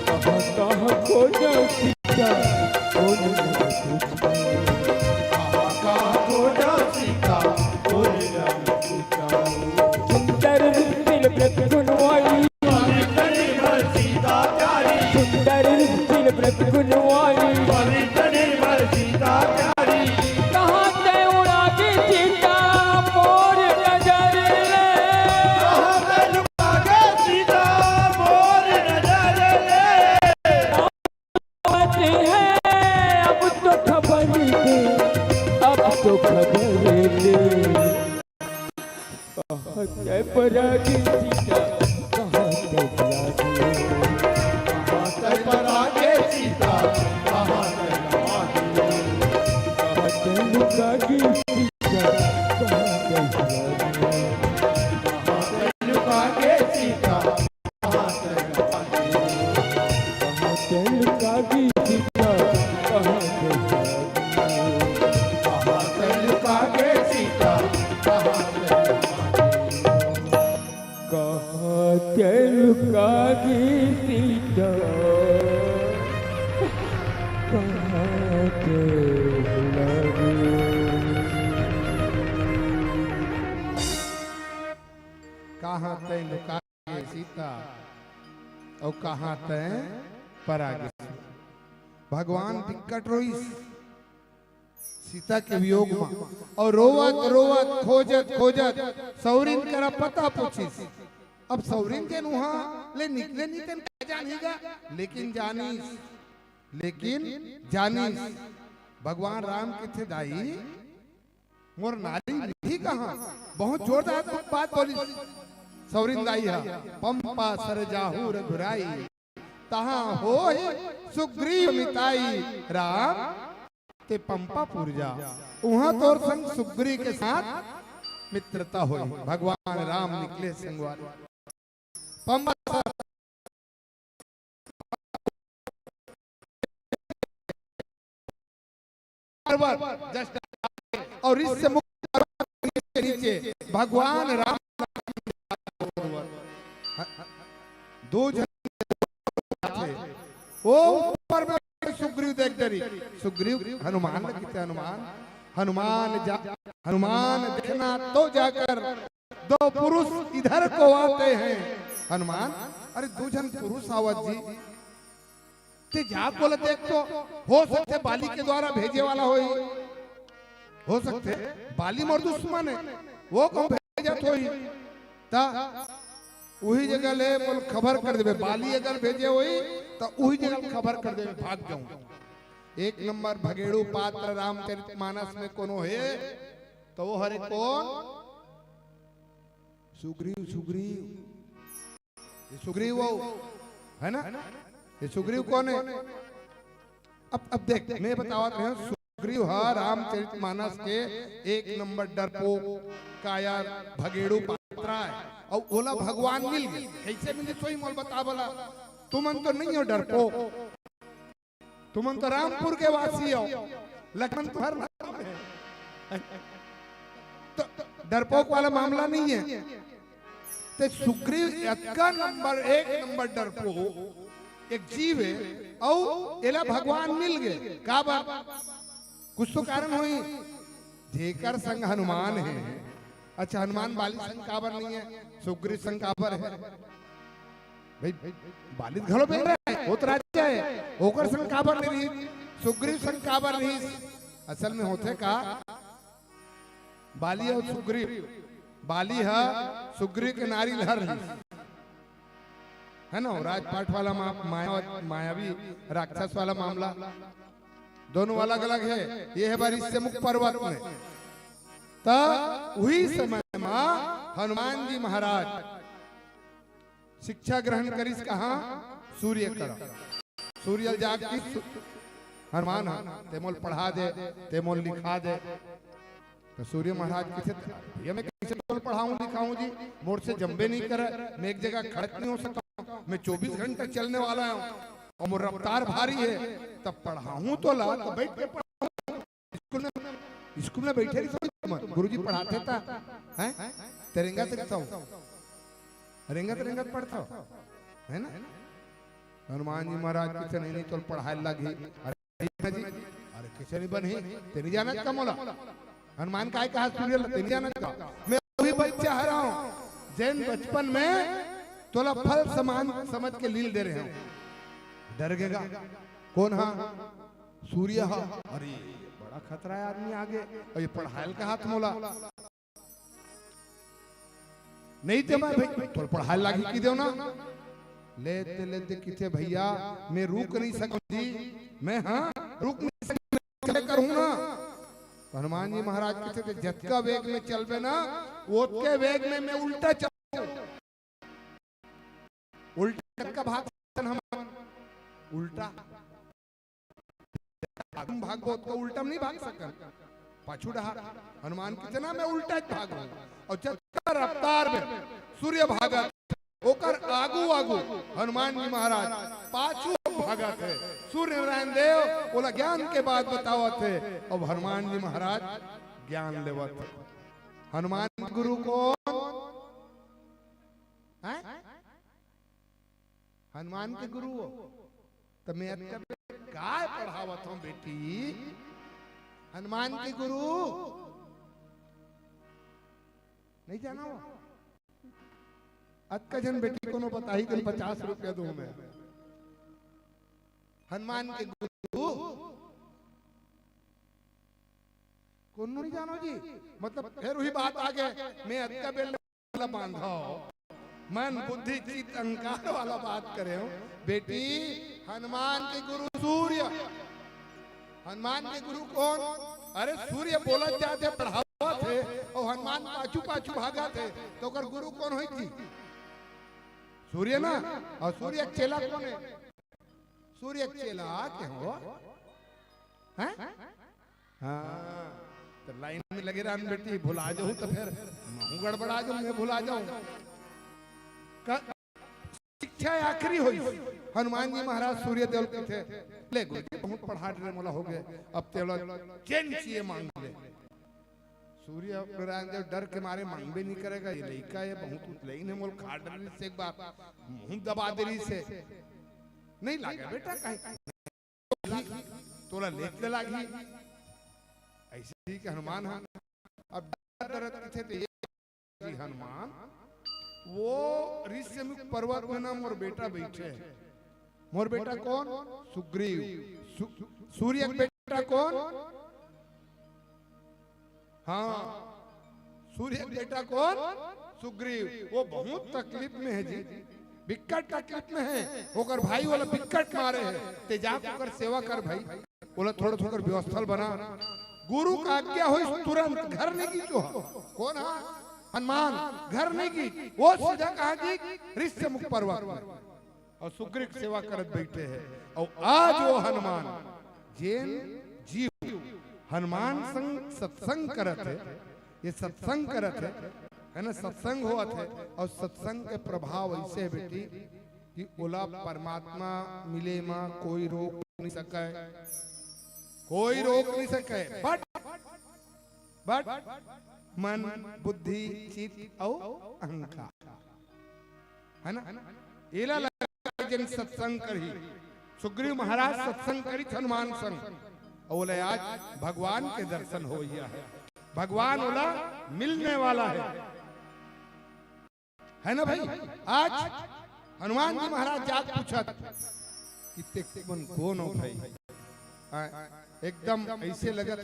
कहाँ कहाँ खोजो सीता कोने न पूछो कहाँ खोजो सीता कोने न पूछो सुंदर दिल प्रगुण वाली सुंदर दिल प्रगुण वाली कहाँ से उड़ा के सीता मोर नजर ले बात है अब तो खबर दे अब तो खबर दे कहाँ से पड़ा के सीता कहाँ से पड़ा के सीता कहाँ से लुका के सीता कहाँ के सीता कहाँ से लुका के सीता कहाँ से लुका के सीता कहाँ से लुका के सीता कहाँ तय लुका के सीता और कहाँ तय परा गे भगवान दिक्कत रोई सीता के वियोग में और रोवत रोवत खोजत खोजत सौरिन करा पता पूछिस अब सौरिन के नुहा ले निकले निकन जानीगा लेकिन जानीस भगवान राम के थे दाई मोर नारी नहीं कहा बहुत जोरदार बात बोली सौरिन दाई है पंपा सरजाहू रघुराई तहां हो सुग्रीव मिताई राम ते पंपा पुरजा वहां तोर संग सुग्रीव के साथ मित्रता हुई भगवान राम निकले संगवार पंपा जस्ट और इससे मुक्त नीचे भगवान राम दो जन थे वो ऊपर में सुग्रीव देख डरी सुग्रीव हनुमान कितने हनुमान देखना तो जाकर दो पुरुष इधर को आते हैं हनुमान अरे दो जन पुरुष आवत जी ते जा बोले देख तो हो सकते बाली के द्वारा भेजे वाला हो सकते बाली मोर दुश्मन है वो कौन भेजत होई ता वही जगह ले बोल खबर कर देवे बाली अगर भेजे होई तो वही जगह खबर कर देवे भाग जाऊं एक नंबर भगेड़ू पात्र रामचरितमानस में कोनो है तो वो हरे कौन? सुग्रीव। ये सुग्रीव वो है ना? ये सुग्रीव कौन है? अब देख मैं बतावा रहा हूं। सुग्रीव है रामचरितमानस के एक नंबर डरपोक कायर भगेड़ू पात्रा है और ओला भगवान मिल गए। कैसे मिले तो ही मोल बता बोला। तुमन तो नहीं हो डरपोक, तुमन तो रामपुर के वासी हो, लखन तो हर तो डरपोक वाला मामला नहीं है। तो सुग्रीव का नंबर एक नंबर डरपोक एक जीव है और एला भगवान मिल गए। का बात कुछ तो कारण हुई जेकर संग हनुमान है। अच्छा हनुमान बाली संग काबर नहीं है, सुग्रीव संग काबर है भाई? बालित घलो बेल रहा है, वो तो राजा है, ओकर संग काबर नहीं, सुग्रीव संग काबर नहीं। असल में होते का बाली और सुग्रीव, बाली है सुग्रीव के नारी लहर है ना, राजपाट वाला मायावी राक्षस वाला मामला दोनों अलग अलग है। ये है बारिश से मुख पर्वत में। तब वही समय में हनुमान जी महाराज शिक्षा ग्रहण करिस कहा? सूर्य कर। सूर्य जाग की हनुमान तेमोल पढ़ा दे, तेमोल लिखा दे। तो सूर्य महाराज किसे ये मैं कैसे पढ़ाऊं लिखाऊं जी? मोड़ से जंबे नहीं करे, मैं एक जगह खड़क नहीं हो सकता। मैं 24 घंटे चलने वाला हूँ और मोर रफ्तार भारी है, तब पढ़ाऊं तो ला तो बैठ के पढ़ाऊं। स्कूल में बैठे नहीं गुरुजी पढ़ाते था हैं, तेरेंगा तेरेंगा पढ़ता है ना। हनुमान जी महाराज किसे नहीं तो पढ़ाए लगी। अरे जी अरे किसे नहीं बने तेरी जाना का मोला हनुमान का कहा सूर्य तेरी जाना का। मैं वही बच्चा है रहा हूँ जैन बचपन में तोला फल समान समझ के लील दे रहे हैं। डर गएगा कौन? हा सूर्य हा। अरे बड़ा खतरा है आदमी आगे, और ये पढ़ाई का हाथ मोला नहीं थे मैं भाई तो पढ़ाई लागी की दो ना। लेते लेते किथे भैया मैं रुक नहीं सकती, मैं हाँ रुक नहीं सकती करूँ ना। तो हनुमान जी महाराज किथे थे जतका वेग में चलबे ना ओतके वेग में मैं उल्टा चलूं। उल्टा का भाग हम उल्टा भागो तो उल्टा नहीं भाग सकन पाछू डहा। हनुमान कितना मैं उल्टा भाग और जतका रफ्तार में सूर्य भागत ओकर आगू आगू हनुमान जी महाराज पाछू भागत है। सूर्य नारायण देव बोला ज्ञान के बाद बतावत है और हनुमान जी महाराज ज्ञान लेवत है। हनुमान गुरु कौन? हनुमान के गुरु हो। तो मैं काय पढ़ावत हूँ बेटी? हनुमान के गुरु नहीं जाना हो? अतका जन बेटी को बता ही कल 50 रुपया दूं मैं। हनुमान के गुरु कौन नहीं जानो जी? मतलब फिर वही बात आ गए मैं अतका बेल बांधा मन बुद्धि चित्त अहंकार वाला बात करे हो बेटी। हनुमान के गुरु सूर्य। हनुमान के गुरु कौन? अरे सूर्य बोला जाते पढ़ावा थे और हनुमान पाछू पाछू भागा थे तो कर गुरु कौन हुई थी? सूर्य ना। और सूर्य चेला कौन है? सूर्य चेला के हो हैं? हाँ तो लाइन में लगे रहन बेटी, भुला जाऊं तो फिर मैं गड़बड़ा जाऊं, मैं भुला जाऊं। शिक्षा आखिरी हुई। हनुमान जी महाराज सूर्य देव के थे ले गुरु बहुत पढ़ा रहे मोला हो गए अब तेला चैन चाहिए मांग ले। सूर्य नारायण देव डर के मारे मांगबे नहीं करेगा। ये लड़का ये बहुत लेकिन मोल खा डरने से एक बार मुंह दबा देरी से नहीं लागे बेटा कहीं तोला लेट लागी ऐसे ही कि हनुमान है। अब दर्द थे तो ये हनुमान वो ऋषिमुख पर्वत में ना मोर बेटा बैठे है। मोर बेटा कौन? सुग्रीव। सूर्य बेटा कौन? हाँ सूर्य बेटा कौन? सुग्रीव। वो बहुत तकलीफ में है जी, बिकट तकलीफ में है। होकर भाई वाला बिकट मारे है ते जा कर सेवा कर भाई। बोला थोड़ा थोड़ा व्यवस्था बना, गुरु का आज्ञा हो तुरंत घर नहीं की जो कौन है हनुमान, घर नहीं की वो सीधा कहा कि ऋष्य मुख पर्वत में और सुग्रीव सेवा करत बैठे हैं। और आज वो हनुमान जैन जीव हनुमान संग सत्संग करत है, ये सत्संग करत है ना, सत्संग हुआ थे। और सत्संग के प्रभाव ऐसे है बेटी कि बोला परमात्मा मिले मां कोई रोक नहीं सके, कोई रोक नहीं सके। बट मन बुद्धि चित्त और अहंकार है ना, एला लगा जन सत्संग करी। सुग्रीव महाराज सत्संग करी हनुमान संग, और बोले आज भगवान के दर्शन हो गया है, भगवान बोला मिलने वाला है ना भाई। आज हनुमान जी महाराज जाग पूछा कि तुमन कौन हो भाई, एकदम ऐसे लगत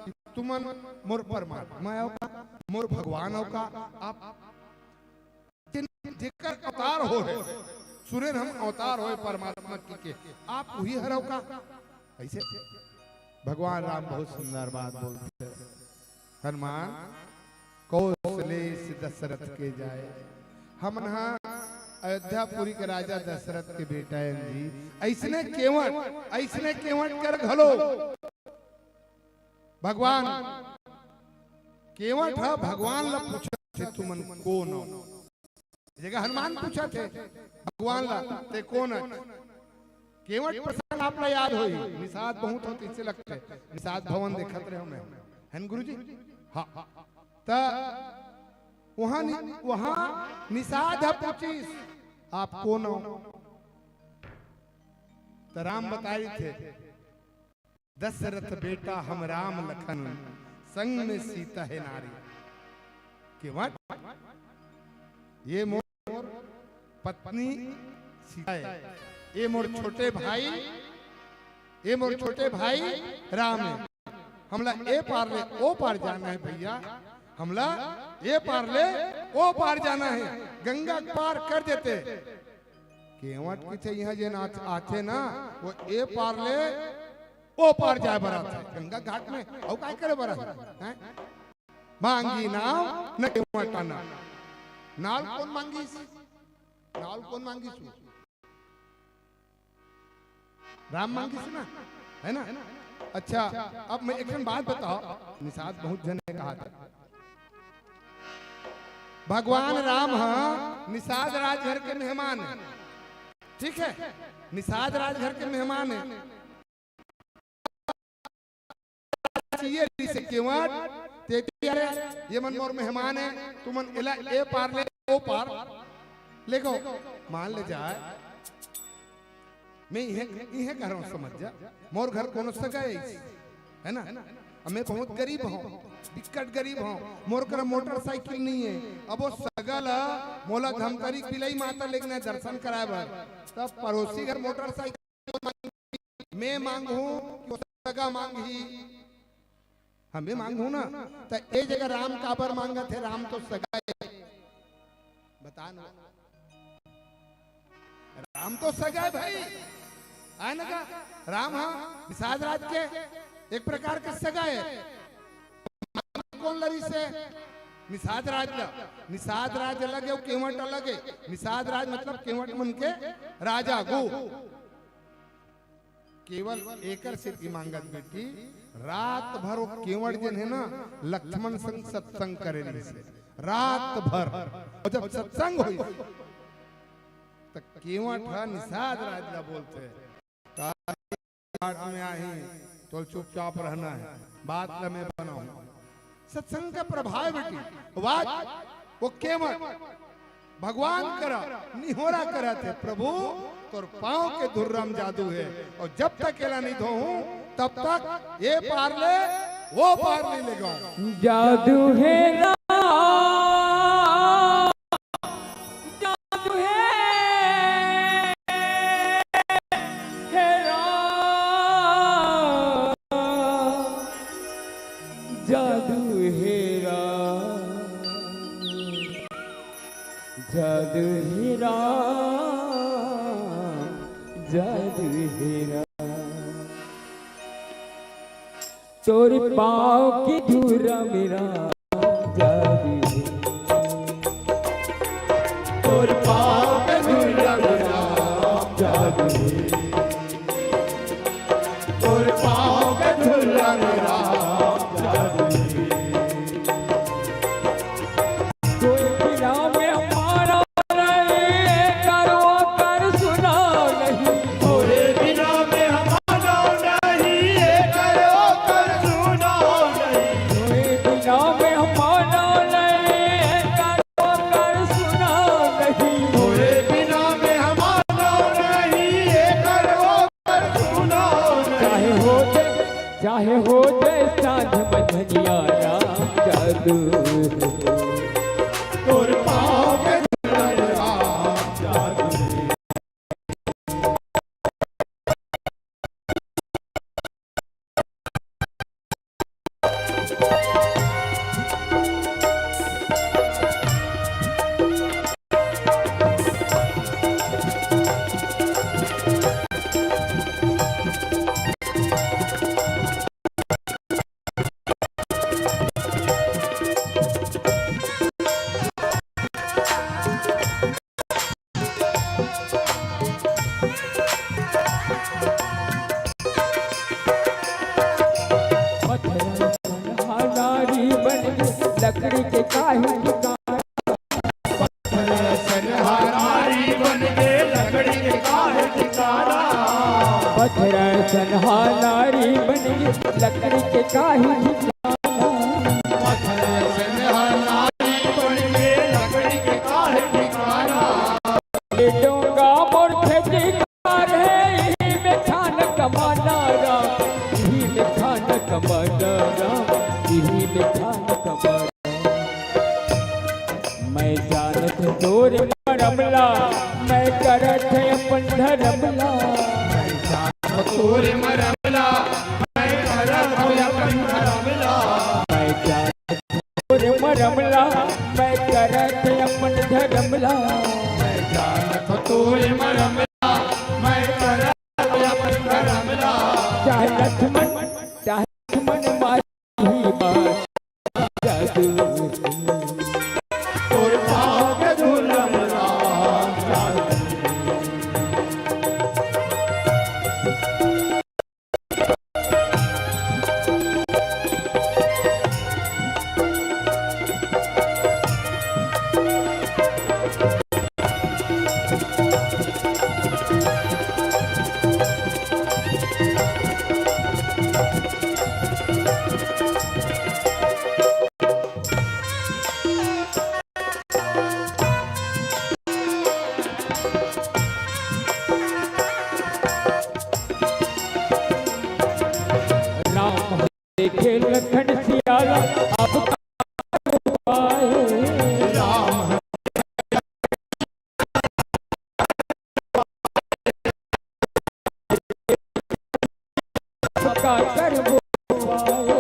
कि तुमन मोर परमात्मा हो का, मोर भगवान हो का, आप जेकर अवतार हो है, सुने हम अवतार हो परमात्मा की के, आप वही हरो का। ऐसे भगवान राम बहुत सुंदर बात बोलते हैं, हनुमान कौशले से दशरथ के जाए, हम यहाँ अयोध्यापुरी के राजा दशरथ के बेटा है जी, ऐसने केवट कर घलो भगवान केवट है, भगवान ला पूछा थे तुमन कौन हो, जगह हनुमान पूछा थे भगवान ला ते कौन है। केवट प्रसंग आपला याद होई, निषाद बहुत होती इससे लगते निषाद भवन देखत रहे हमें है गुरुजी। हाँ ता वहां निषाद है पूछीस आप कौन हो, तो राम बता रहे थे दशरथ बेटा हम राम लखन, संग में सीता है नारी। केवट ये मोर पत्नी सीता है, ये मोर छोटे भाई, ये मोर छोटे भाई राम है, हमला ए पार ले ओ पार जाना है भैया, हमला ये पार ले ओ पार जाना है, गंगा पार कर देते। केवट पीछे यहाँ जे आते ना वो ए पार ले ओ पार जाए बरात है गंगा घाट में, और काय करे बरात है मांगी नाव न केवट आना, नाल कौन मांगी, नाल कौन मांगी सु राम मांगी सु ना है ना। अच्छा अब मैं एक बात बताओ, निषाद बहुत जन ने कहा था भगवान राम हाँ निषाद राजघर के मेहमान है, ठीक है, निषाद राजघर के मेहमान है, ये मन मोर मेहमान है, तुमन इला ए पार ले ओ पार ले गो, मान ले जाए मैं यह कह रहा हूँ समझ जा, मोर घर कौन सगा है ना, मैं बहुत गरीब हूँ, दिक्कत गरीब हूँ, मोर कर मोटरसाइकिल नहीं है, अब वो सगल मोला धमकरी पिलाई माता लेकिन दर्शन कराए बर, तब पड़ोसी घर मोटरसाइकिल मैं मांगू सगा मांगी, हमें मांगू ना, तो ये जगह राम काबर मांगा थे, राम तो सगा है, बता ना राम तो सगा है भाई, आए ना का राम हाँ निषाद राज के एक प्रकार के सगा है, कौन लड़ी से निषाद राज ला, निषाद राज अलग है, केवट अलग है, निषाद राज मतलब केवट मन के राजा गो, केवल एकर सिर की मांगत बेटी, रात भर वो केवट जन है ना लक्ष्मण संग सत्संग करे से रात भर, और जब सत्संग हुई तो केवट है निषाद राज ला बोलते हैं में आई तो चुपचाप रहना है, बात ला मैं बनाऊं, सत्संग का प्रभाव बेटी, बात वो केवट भगवान करा निहोरा करा थे प्रभु तोर पांव के धुर्रम जादू है, और जब तक केला नहीं धोऊं तब तक ये पार ले वो पार नहीं लेगा, जादू है जादू है जादू हेरा, जादू हेरा, जादू हेरा, तोर पाँव की धूरा मेरा जादू है। तोर पाँव की धूरा मेरा जादू है। तोर पाँव की धूरा मेरा जादू है। कोई बिना में हमारा नहीं करो कर सुना नहीं। तोरे बिना में हमारा नहीं करो कर सुना नहीं। कोई बिना में हमारा नहीं करो कर सुना नहीं। तोरे बिना में हमारा नहीं करो कर सुना नहीं। चाहे हो जाए साँझ बंधनिया राम जादू। तोर पाँव के धूला राम जादू है। नारी बन लकड़ी के काहे ठिकाना। सनहारी बन के लकड़ी के काहे ठिकाना। पत्थर सनहा नारी बन लकड़ी के काहे ठिकाना। सनहारी बन के लकड़ी के काहे ठिकाना। ये डोंगा मोर ठेकेदार है यही में खान कमाना राम। यही में खान कमाना राम। यही में खान कमाना। मैं जानत तोर मरमला मैं करत है अपन धरमला। तोरे मरमला मैं करत हूँ अपन धरमला। मैं जानत तोर मरमला मैं करत है अपन धरमला। मैं जानत तोरे मरमला मैं करत हूँ अपन धरमला। चाहे लक्ष्मण मारी ही बात जादू। तोर पाँव के धूला राम जादू है। राम देखे लखन सियाला अब आए। राम का कर वो आए।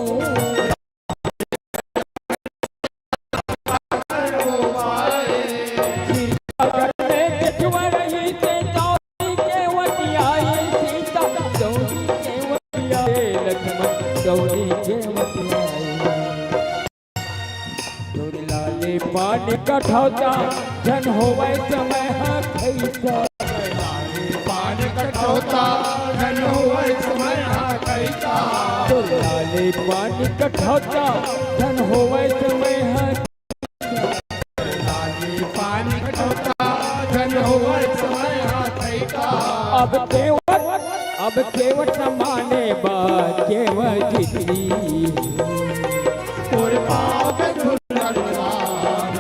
घर में जठुआ रही ते दौड़ी के वटियाई सीता। दौड़ी के वटियाई लक्ष्मण दौड़ी के वटियाई। तोर लाले पानी कठौता जन होवे समय कैसा। पान कटौता धन हुए समय कैसा। तोर लाले पानी कठौता धन होवे समय पानी कटौता धन हुए समय कैसा। अब केवट न माने बात केवट जितनी। तोर पाँव के धूला राम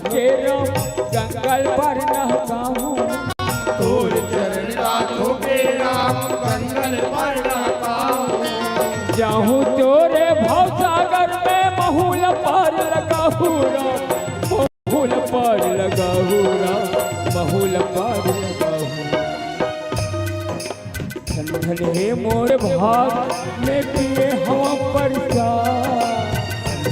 के राम गंगल पर नहकाऊं तोर चरण राखो के राम कंगन पर नहकाऊं जाहूं तोरे भव सागर में महूल पार लगाहू राम महूल पार लगाहू राम महूल पार लगाहू धन धन हे मोर भाग में पिए हवा प्रसाद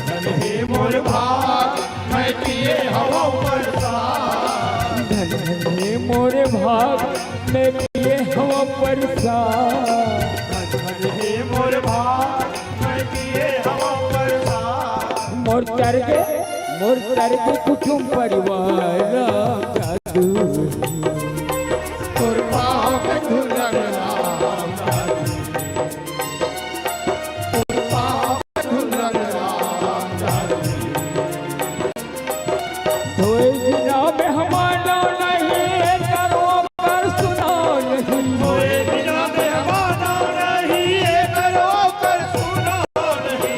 धन हे मोर भाग मैं पिए हवा प्रसाद धन धन हे मोर भाग में पिए हवा प्रसाद धन हे मोर भाग मैं पिए हवा प्रसाद मोर तरगे कुटुंब परिवार जादू तोर पाँव पे धुलन राम जादू तोर पाँव पे धुलन राम जादू धोए बिना मेहमाना नहीं करो कर सुना नहीं होए बिना मेहमाना नहीं ये करो कर सुनो नहीं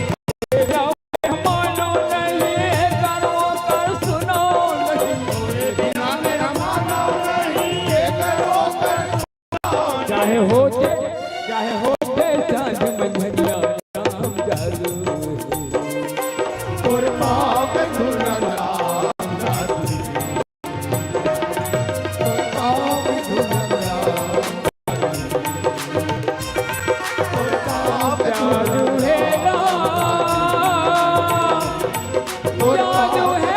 बिना मेहमाना नहीं करो कर सुना नहीं होए बिना मेहमाना नहीं ये करो कर चाहे होते साँझ मंझरिया राम जादू तोर पाँव पे धुलन राम जादू तोर पाँव पे धुलन राम तोर पाँव पे जादू है जादू है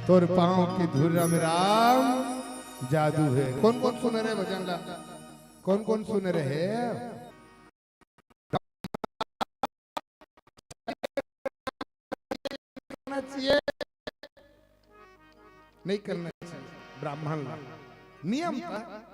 तोर पाँव की धुरा में राम जादू है कौन कौन सुन रहे भजन ला कौन कौन सुन रहे करना चाहिए नहीं करना चाहिए ब्राह्मण ला नियम था